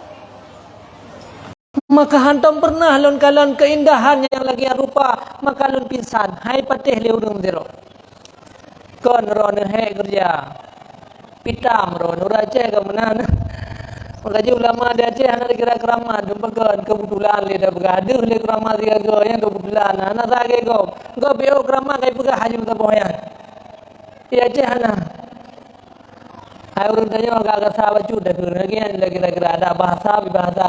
Maka hantam pernah lon kalan keindahan yang lagi rupa, maka lon pingsan. Hai patih le urang zero. Kon ron he kerja. Pitam ron urace ke menan. Maka ulama dia Aceh anak kira keramat dempatkan kebetulan le dah bergaduh le keramat dia go yang kebetulan anak saya go beo keramat kai pegah haji mutaboyan. Ya Aceh anak. Hai urang tanya agak sahabat juga tu lagi kira-kira ada bahasa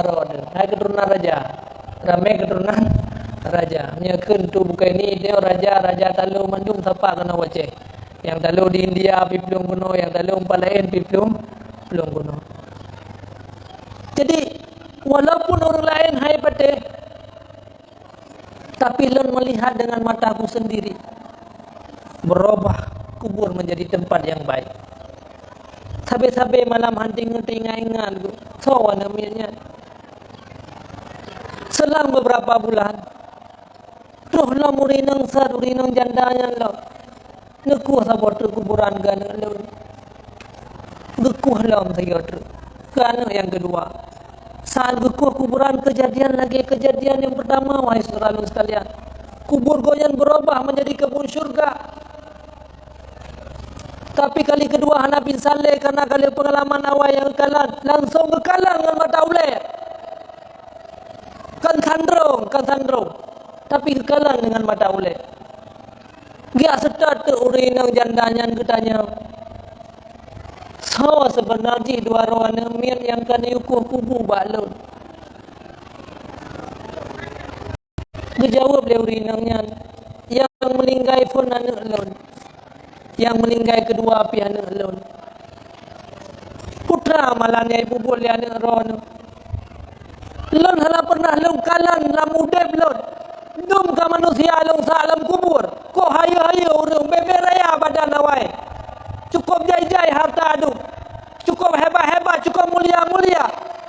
rod. Hai keturunan raja. Ramai keturunan raja. Nya kentu bukan ini dia raja talu mandum sapa kena Aceh. Yang talu di India piplung kuno, yang talu umpah lain piplung kuno. Jadi walaupun orang lain hai patih, tapi lon melihat dengan mataku sendiri, berubah kubur menjadi tempat yang baik. Sabe-sabe malam hunting ingat ku, sawa namanya. Selang beberapa bulan, terus lah urinang jandanya lo, nekuh sabot kuburan gana lo, gekuh lam saya tu. Kerana yang kedua, saat gekuh kuburan kejadian yang pertama wahai saudara sekalian, kubur goyan berubah menjadi kebun syurga. Tapi kali kedua hana pingsan le karena kali pengalaman awal yang kalan langsung kekalan dengan mata uleh. Kan sandrong. Tapi kekalan dengan mata uleh. Dia setat tu urinang jandanya katanya. So sebenarnya dua orang mian yang kan yukuh kubu balon. Dijawab le urinangnya. Yang meninggal pun anak lon. Yang meninggal kedua pihak anak lon. Putra malanya ibu boleh anak ron. Lon hala pernah lon kalan lam udep lon. Dum ka manusia alung salam kubur. Ko haya-haya urang beberaya badan awai. Cukup jai-jai harta adu. Cukup hebat-hebat, cukup mulia-mulia.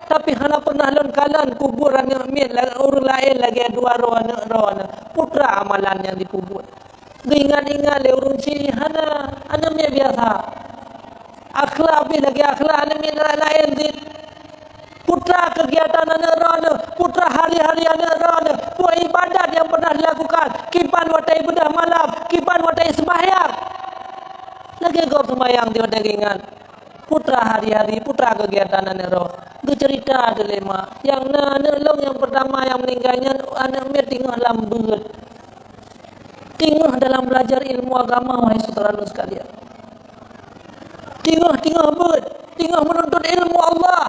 Tapi hana pernah lon kalan kubur anu min urang lain lagi dua roh putra amalan yang dikubur. Ingat-ingat le urang ci hana anu mi biasa. Akhlak bi lagi akhlak anu min lain di putra kegiatan anak-anak, putra hari-hari anak-anak, buat ibadat yang pernah dilakukan, kipan watai bedah malam, kipan watai sembahyang. Lagi kau sembahyang di watai ingat. Putra hari-hari, putra kegiatan anak-anak. Dia cerita dilema. Yang anak yang pertama yang meninggalnya anak mir tinggal lambut. Tinggal dalam belajar ilmu agama, wahai saudara sekalian. Tinggal ber, tinggal menuntut ilmu Allah.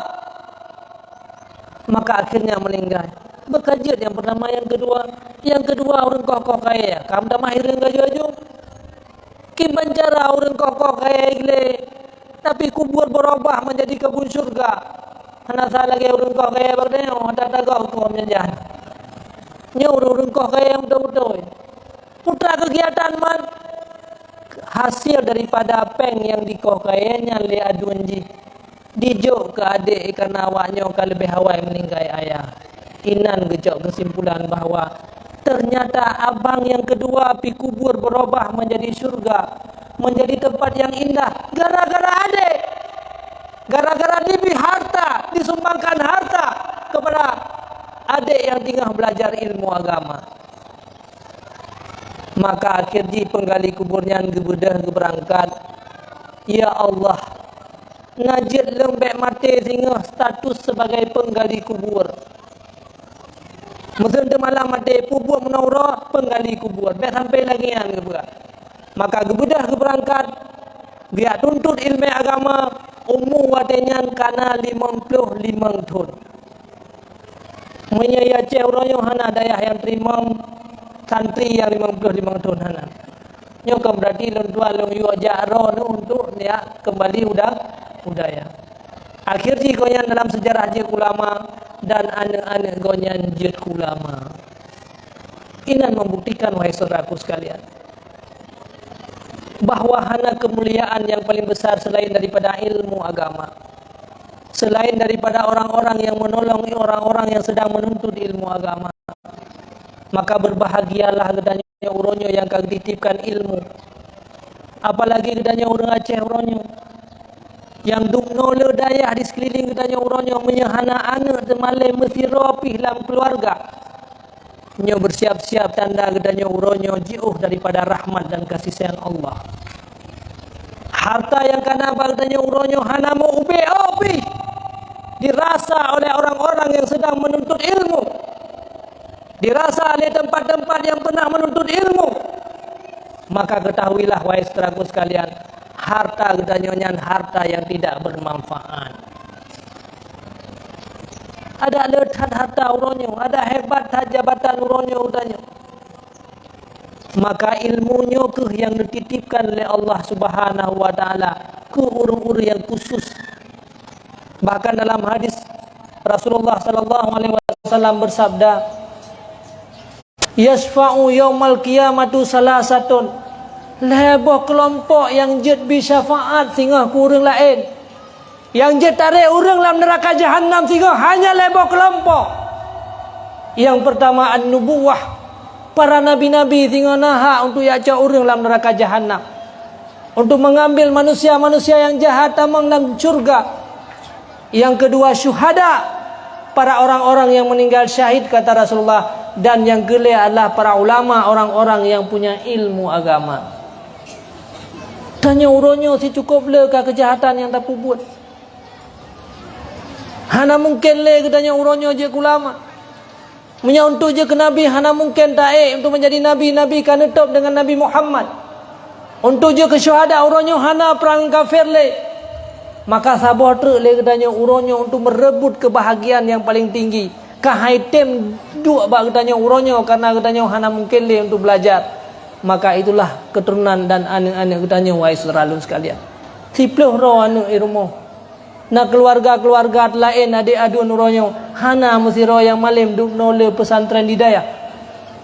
Maka akhirnya meninggal. Berkajut yang pertama, yang kedua orang kokoh kaya. Kamu dah mahir dengan gaju-gaju. Kim bancara orang kokoh kaya gile. Tapi kubur berubah menjadi kebun surga. Hana salah lagi orang kokoh kaya berdaya. Ada tagaw kau menjahat. Nya orang kokoh kaya yang betul-betul. Putra kegiatan man. Hasil daripada peng yang dikohkayanya le adunji. Dijuk ke adik kerana awaknya kan lebih hawai meninggal ayah. Inan gejok kesimpulan bahawa ternyata abang yang kedua pi kubur berubah menjadi surga, menjadi tempat yang indah gara-gara adik. Gara-gara diberi harta, disumbangkan harta kepada adik yang tinggal belajar ilmu agama. Maka akhirnya penggali kuburnya gebedah berangkat. Ya Allah, ngajit lembek mati sehingga status sebagai penggali kubur. Mungkin malam mati kubur menaura penggali kubur. Biar sampai lagi yang gebedah. Maka gebedah berangkat. Dia tuntut ilmu agama. Umur wadenya kana 55 tahun. Menyaya cewronya hana dayah yang terima santri yang 55 tahun hana. Nyoka berarti lon tua lon yu ajaro untuk dia kembali budaya. Akhirnya goyan dalam sejarah je ulama dan anak-anak goyan je ulama. Inan membuktikan wahai saudaraku sekalian bahawa hana kemuliaan yang paling besar selain daripada ilmu agama. Selain daripada orang-orang yang menolong orang-orang yang sedang menuntut ilmu agama. Maka berbahagialah gedanya uronyo yang kau dititipkan ilmu. Apalagi gedanya urang Aceh uronyo yang dumnole dayah di sekeliling gedanya uronyo menyahana anak temalai mesti rapih dalam keluarga. Nyo bersiap-siap tanda gedanya uronyo jauh daripada rahmat dan kasih sayang Allah. Harta yang kana gedanya uronyo hana mau ubi dirasa oleh orang-orang yang sedang menuntut ilmu. Dirasa oleh tempat-tempat yang pernah menuntut ilmu. Maka ketahuilah wahai saudaraku sekalian, harta gedanya harta yang tidak bermanfaat. Ada lehat harta uronyo, ada hebat jabatan uronyo udanya. Maka ilmunya ke yang dititipkan oleh Allah Subhanahu wa taala ke urang-urang yang khusus. Bahkan dalam hadis Rasulullah sallallahu alaihi wasallam bersabda, yasfa'u yaumal qiyamatu salasatun. Leboh kelompok yang jet bi syafaat sehingga ku urang lain. Yang jet tarik urang dalam neraka jahanam sehingga hanya leboh kelompok. Yang pertama an-nubuwah, para nabi-nabi sehingga naha untuk yaca urang dalam neraka jahanam. Untuk mengambil manusia-manusia yang jahat tamang dalam surga. Yang kedua syuhada, para orang-orang yang meninggal syahid kata Rasulullah. Dan yang kelima adalah para ulama, orang-orang yang punya ilmu agama. Tanya uronyo si cukup le ke kejahatan yang tak buat. Hana mungkin le katanya uronyo je ulama. Menyuntuk je ke Nabi, hana mungkin taik untuk menjadi Nabi-Nabi kan top dengan Nabi Muhammad. Untuk je ke syuhada uronyo hana perang kafir le. Maka sabar truk le katanya uronyo untuk merebut kebahagiaan yang paling tinggi. Kahaitem dua bak katanya uronyo karena katanya hana mungkin le untuk belajar. Maka itulah keturunan dan anak-anak katanya wahai saudara sekalian. Siploh roh anak rumah. Nak keluarga-keluarga lain adik adu uronyo hana mesti roh yang malim duk nole pesantren hidayah.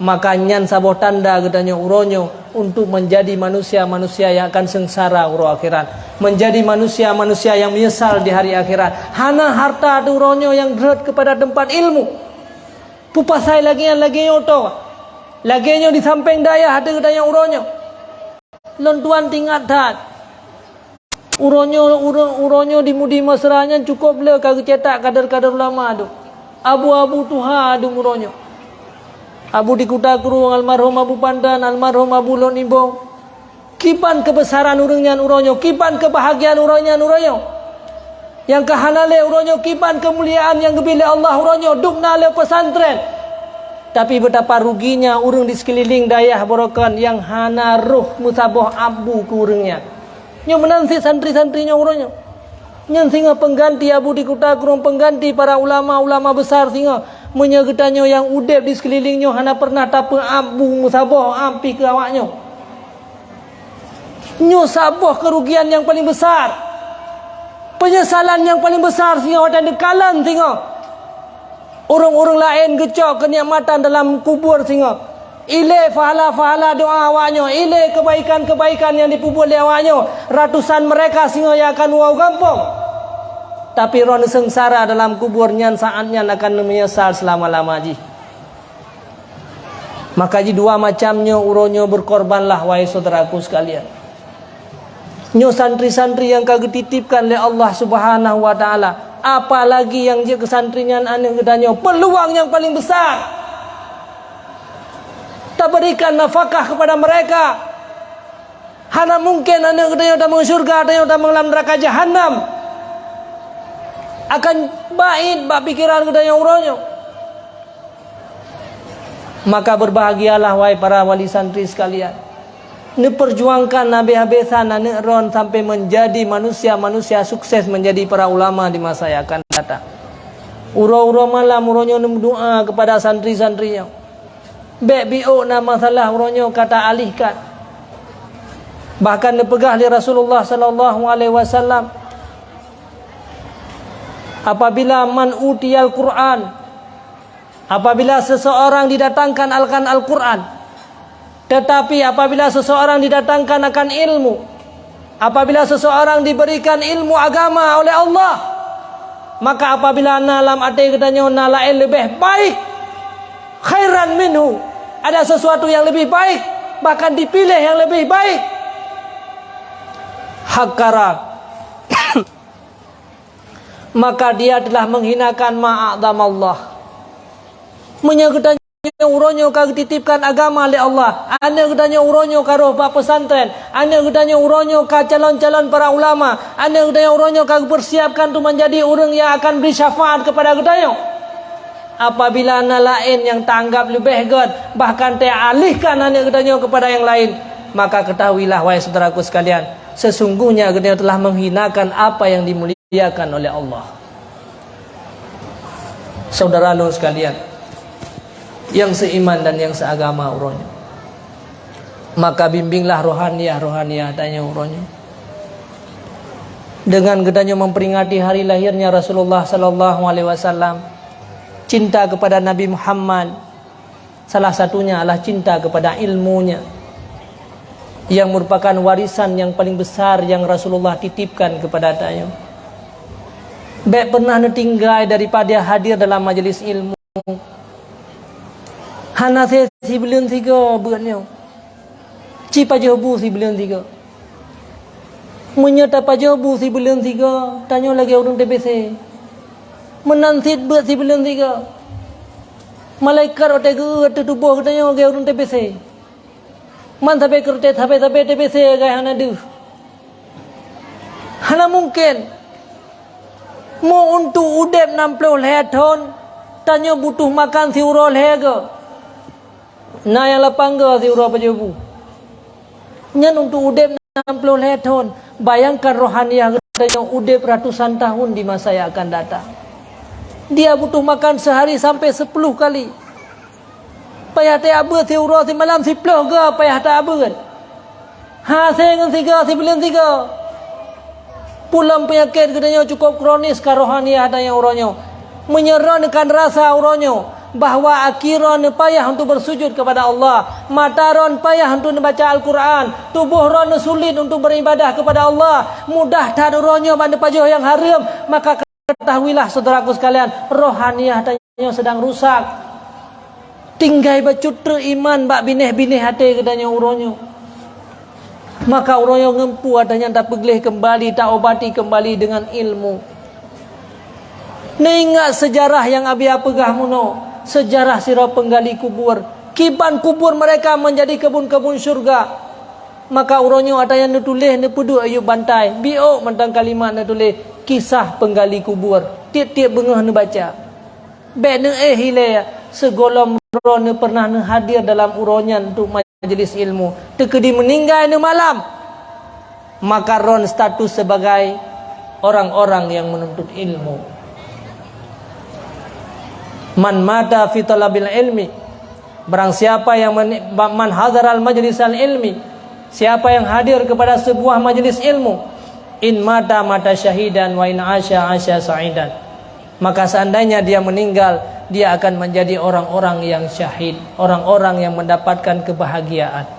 Maka nyan saboh tanda gedanya uronyo untuk menjadi manusia-manusia yang akan sengsara uro akhirat, menjadi manusia-manusia yang menyesal di hari akhirat. Hana harta uronyo yang berat kepada tempat ilmu. Pupasai lagi nyoto. Lagi nyo di samping daya ada gedanya uronyo. Lontuan tingkat tat. Uronyo di mudi masranya cukup le kagak cetak kadar-kadar ulama tu. Abu-abu tuha adu uronyo. Abu di Kuta Kurung, almarhum Abu Pandan, almarhum Abu Lon Imbong. Kipan kebesaran urangnya uronyo, kipan kebahagiaan urangnya uronyo. Yang kahanale uronyo, kipan kemuliaan yang kepilih Allah uronyo, dukna le pesantren. Tapi betapa ruginya urang di sekeliling dayah borokan yang hana ruh musaboh abu ke urangnya. Nyo menansi santri-santrinya uronyo. Nyen singa pengganti Abu di Kuta Kurung, pengganti para ulama-ulama besar singa. Menyegetanyo yang udep di sekelilingnya hana pernah tapa abu musabah ampi ke awaknya. Nyo sabah kerugian yang paling besar, penyesalan yang paling besar singa dan dekalan singa. Orang-orang lain gecok kenikmatan dalam kubur singa. Ile fahala doa awaknya, ile kebaikan-kebaikan yang dipubur oleh awaknya. Ratusan mereka singa yang akan wow kampung. Tapi ron sengsara dalam kuburnya saatnya akan menyesal selama-lama ji. Maka ji dua macamnya uronyo berkorbanlah wahai saudaraku sekalian. Nyo santri-santri yang kagak titipkan oleh Allah Subhanahu wa taala, apalagi yang je kesantrian ane gedanyo peluang yang paling besar. Tak berikan nafkah kepada mereka. Hana mungkin ane gedanyo damang surga, ane damang neraka jahanam. Akan baik bak pikiran kita yang uronyo. Maka berbahagialah wahai para wali santri sekalian. Ni perjuangkan habis-habisan ni ron sampai menjadi manusia-manusia sukses, menjadi para ulama di masa yang akan datang. Uro-uro malam uronyo doa kepada santri-santrinya. Bek biuk na masalah uronyo kata alihkan. Bahkan dipegah oleh Rasulullah sallallahu alaihi wasallam. Apabila man utiyal Quran, apabila seseorang didatangkan akan Al-Quran, tetapi apabila seseorang didatangkan akan ilmu, apabila seseorang diberikan ilmu agama oleh Allah, maka apabila nalam ate katanya nalain lebih baik, khairan minhu, ada sesuatu yang lebih baik, bahkan dipilih yang lebih baik, hakara, maka dia telah menghinakan ma'adam Allah. Menyegedanya uronyo kag titipkan agama oleh Allah. Ane gedanya uronyo karo pak pesantren. Ane gedanya uronyo ka calon-calon para ulama. Ane gedanya uronyo kag bersiapkan tu menjadi orang yang akan beri syafaat kepada gedanya. Apabila ane lain yang tanggap lebih god, bahkan te alihkan ane gedanya kepada yang lain, maka ketahuilah wahai saudaraku sekalian, sesungguhnya gedanya telah menghinakan apa yang dimuliakan oleh Allah. Saudara-saudara sekalian yang seiman dan yang seagama uronyo, maka bimbinglah rohaniah tanya uronyo dengan gedanya memperingati hari lahirnya Rasulullah sallallahu alaihi wasallam. Cinta kepada Nabi Muhammad salah satunya adalah cinta kepada ilmunya, yang merupakan warisan yang paling besar yang Rasulullah titipkan kepada tanya. Baik pernah tinggal daripada hadir dalam majlis ilmu. Hana si bulan 3 buatnya. Ci pajobu si bulan 3. Menyata pajobu si bulan 3, tanya lagi orang TBC. Menansit buat si bulan 3. Malaikat otega tu tubuh katanya lagi orang TBC. Man sampai kereta sampai TBC gaya hana du. Hana mungkin mau untuk udep 60 tahun, tanya butuh makan si urol hega. Nah yang lapang ke si urol pajobu. Nyan untuk udep 60 tahun. Bayangkan rohaniah katanya udep ratusan tahun di masa yang akan datang. Dia butuh makan sehari sampai 10 kali. Payah tak apa si urol si malam si peluh ke payah tak apa kan. Saya dengan 3 si bulan 3. Pulang penyakit katanya cukup kronis ke rohaniah tanya uronyo. Menyerahkan rasa uronyo. bahawa akhiran payah untuk bersujud kepada Allah, mataron payah untuk membaca Al-Quran, tubuh ron sulit untuk beribadah kepada Allah, mudah tak ronyo pada pajuh yang haram, maka ketahuilah saudaraku sekalian, rohaniah tanya sedang rusak. Tinggai bacutra iman bak binih-binih hati katanya uronyo. Maka uronyo ngempu adanya tak pegelih kembali, tak obati kembali dengan ilmu. Ingat sejarah yang abia pegah muno, sejarah sirah penggali kubur. Kiban kubur mereka menjadi kebun-kebun syurga. Maka uronyo ada yang nutulis nepudu ayu bantai. Bio mentang kalimat nutulis kisah penggali kubur. Tiap-tiap bengah baca. Bek ne hilai segolom ron pernah hadir dalam uronyan untuk majlis ilmu. Tekedi meninggal ne malam. Maka ron status sebagai orang-orang yang menuntut ilmu. Man mata fi talabil ilmi, barang siapa yang man hadaral majlisal ilmi, siapa yang hadir kepada sebuah majlis ilmu, in mata syahidan wa in asya sa'idan, maka seandainya dia meninggal, dia akan menjadi orang-orang yang syahid, orang-orang yang mendapatkan kebahagiaan.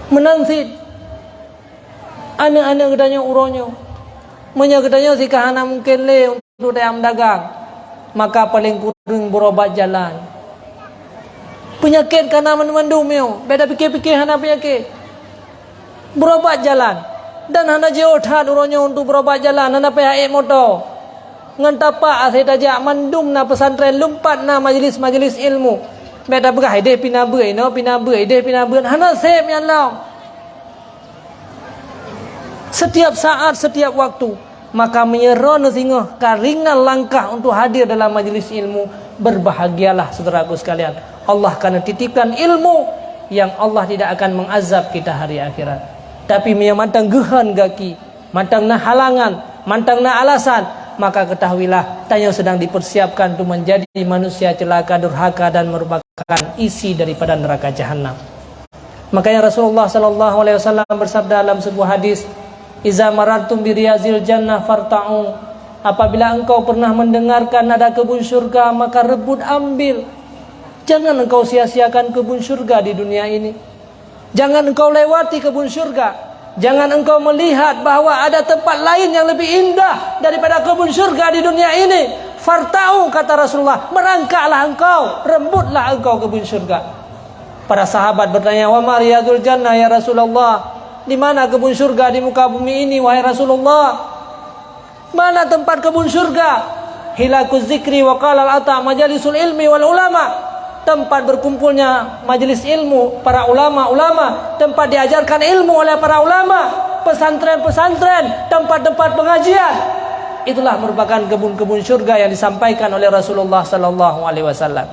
Menanti anak-anak gedanya uronyo, menyagedanya si kahana mungkin le untuk dayam dagang, maka paling kurang berobat jalan. Penyakit karena mendum yo, beda pikir-pikir hana penyakit. Berobat jalan. Dan hana jauh tad uronyo untuk berobat jalan, hana pihak motor. Ngan tapak asai tajak mandum na pesantren, lumpat na majlis-majlis ilmu. Beda begah deh pina beui no, pina beui deh pina beui. Hana sep yang lau. Setiap saat, setiap waktu, maka menyeron sehingga karingan langkah untuk hadir dalam majlis ilmu. Berbahagialah saudaraku sekalian, Allah akan titipkan ilmu yang Allah tidak akan mengazab kita hari akhirat. Tapi mantang gehan gaki, mantang na halangan, mantang na alasan, maka ketahuilah tanya sedang dipersiapkan untuk menjadi manusia celaka, durhaka, dan merupakan isi daripada neraka jahanam. Makanya Rasulullah SAW bersabda dalam sebuah hadis, iza marartum bi riyazil jannah farta'u, apabila engkau pernah mendengarkan ada kebun syurga, maka rebut ambil. Jangan engkau sia-siakan kebun syurga di dunia ini. Jangan engkau lewati kebun syurga. Jangan engkau melihat bahwa ada tempat lain yang lebih indah daripada kebun syurga di dunia ini. Farta'u, kata Rasulullah, merangkaklah engkau, rebutlah engkau kebun syurga. Para sahabat bertanya, wa ma riyadul jannah ya Rasulullah, di mana kebun syurga di muka bumi ini wahai Rasulullah? Mana tempat kebun syurga? Hilakuz zikri wa qala al-ata majalisul ilmi wal ulama, tempat berkumpulnya majelis ilmu para ulama-ulama, tempat diajarkan ilmu oleh para ulama, pesantren-pesantren, tempat-tempat pengajian. Itulah merupakan kebun-kebun syurga yang disampaikan oleh Rasulullah sallallahu alaihi wasallam.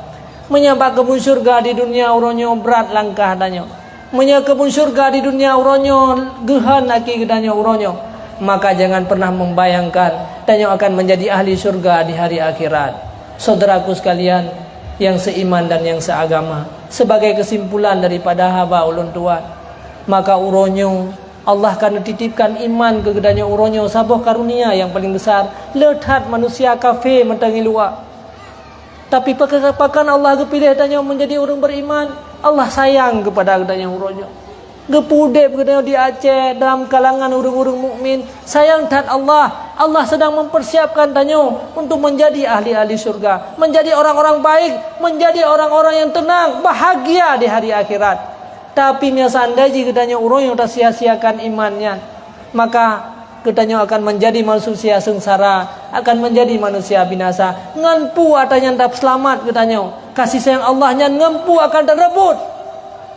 Menyampak kebun syurga di dunia uronyo berat langkah danyo. Menyampak kebun syurga di dunia uronyo gehan aki danyo uronyo. Maka jangan pernah membayangkan danyo akan menjadi ahli syurga di hari akhirat. Saudaraku sekalian yang seiman dan yang seagama, sebagai kesimpulan daripada haba ulun tuan, maka uronyo Allah akan titipkan iman ke gedanya uronyo, sabuh karunia yang paling besar. Lehat manusia kafir mentangi luar, tapi pakan Allah kepilih danyo menjadi orang beriman. Allah sayang kepada gedanya uronyo. Gepudep gedanya di Aceh dalam kalangan orang-orang mukmin. Sayang tat Allah. Allah sedang mempersiapkan danyo untuk menjadi ahli-ahli surga, menjadi orang-orang baik, menjadi orang-orang yang tenang, bahagia di hari akhirat. Tapi seandainya gedanya uronyo tak sia-siakan imannya, maka gedanya akan menjadi manusia sengsara, akan menjadi manusia binasa. Ngampu atanya tak selamat gedanya. Kasih sayang Allahnya ngampu akan terebut.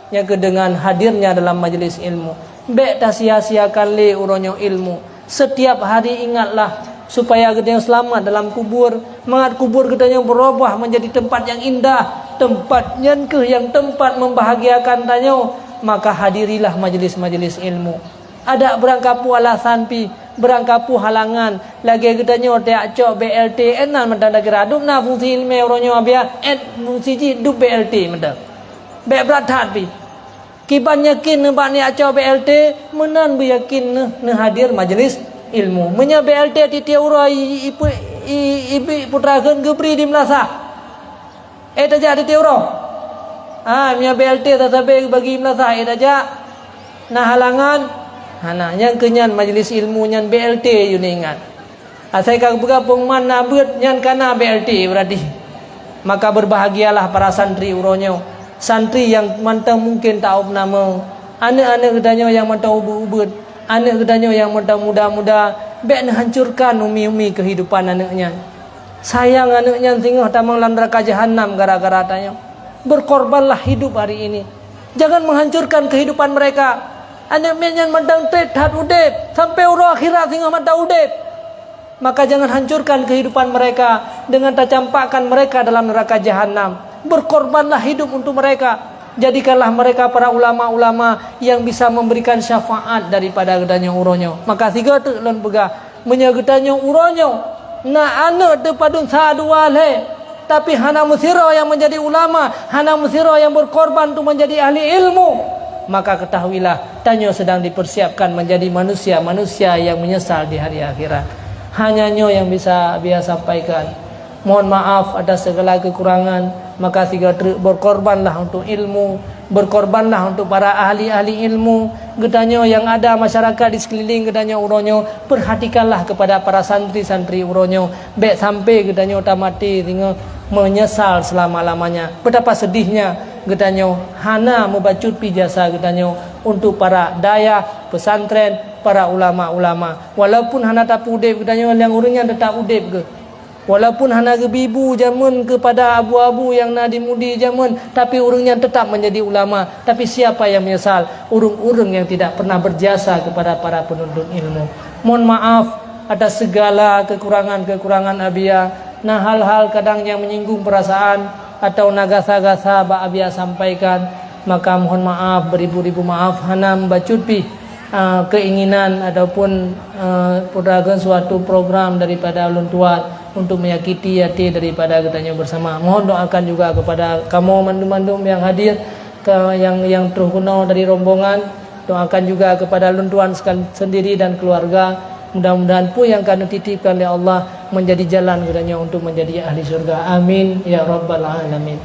Yang dengan hadirnya dalam majelis ilmu. Bek tak sia-siakan le uronyo ilmu. Setiap hari ingatlah supaya gedanya selamat dalam kubur. Mengat kubur gedanya berubah menjadi tempat yang indah, tempat yang tempat membahagiakan tanyo. Maka hadirilah majelis-majelis ilmu. Ada berangkapu alasan pi, berangkapu halangan. Lagi gedanya tak cok BLT enan mendak lagi radum na fungsi ilmu uronyo abia fungsi ji du BLT mendak. Bek berat pi. Kiban yakin nebak ni acau BLT, menan beryakin ne hadir majlis ilmu. Menya BLT titia urai ibu putra kan gebri di Melasa. Taja ada teuro. Mia BLT tetapi bagi melasa taja. Nah halangan. Yang kenyan majlis ilmu nyan BLT you ingat. Saya kagak bergabung mana buat nyan kana BLT berarti. Maka berbahagialah para santri uronyo. Santri yang mantang mungkin tahu nama. Anak-anak gedanya yang mantang ubud-ubud. Anak gedanya yang mantang muda-muda. Bek hancurkan umi-umi kehidupan anaknya. Sayang anaknya sehingga tamang neraka jahanam gara-gara tanya. Berkorbanlah hidup hari ini. Jangan menghancurkan kehidupan mereka. Anaknya yang mantang tetap udep sampai urang akhirat sehingga mantang udep. Maka jangan hancurkan kehidupan mereka dengan tak campakkan mereka dalam neraka jahanam. Berkorbanlah hidup untuk mereka. Jadikanlah mereka para ulama-ulama yang bisa memberikan syafaat daripada gedanya uronyo. Maka tiga tu lon pegah menyagedanya uronyo. Na anak tu padun sadua le. Tapi hana musiro yang menjadi ulama, hana musiro yang berkorban untuk menjadi ahli ilmu. Maka ketahuilah tanyo sedang dipersiapkan menjadi manusia-manusia yang menyesal di hari akhirat. Hanya nyo yang bisa biasa sampaikan. Mohon maaf atas segala kekurangan. Maka berkorbanlah untuk ilmu, berkorbanlah untuk para ahli-ahli ilmu. Gedanyo yang ada masyarakat di sekeliling gedanyo uronyo, perhatikanlah kepada para santri-santri uronyo. Bek sampai gedanyo tamati sehingga menyesal selama-lamanya. Betapa sedihnya gedanyo hana membacut pijasa gedanyo untuk para daya pesantren, para ulama-ulama. Walaupun hana tak udip gedanyo yang urungnya tetap udip ke. Walaupun hana gebibu jamun kepada abu-abu yang nadimudi jamun, tapi urungnya tetap menjadi ulama. Tapi siapa yang menyesal? Urung-urung yang tidak pernah berjasa kepada para penuntut ilmu. Mohon maaf atas segala kekurangan-kekurangan abia. Nah hal-hal kadang yang menyinggung perasaan atau nagasa-gasa ba abia sampaikan, maka mohon maaf, beribu-ribu maaf. Hana membacupi keinginan ataupun perdagangan suatu program daripada ulun tuat untuk menyakiti hati daripada katanya bersama. Mohon doakan juga kepada kamu mandum-mandum yang hadir, yang terhunau dari rombongan. Doakan juga kepada ulun tuan sendiri dan keluarga. Mudah-mudahan pun yang kami titipkan oleh Allah menjadi jalan katanya untuk menjadi ahli surga. Amin ya rabbal alamin.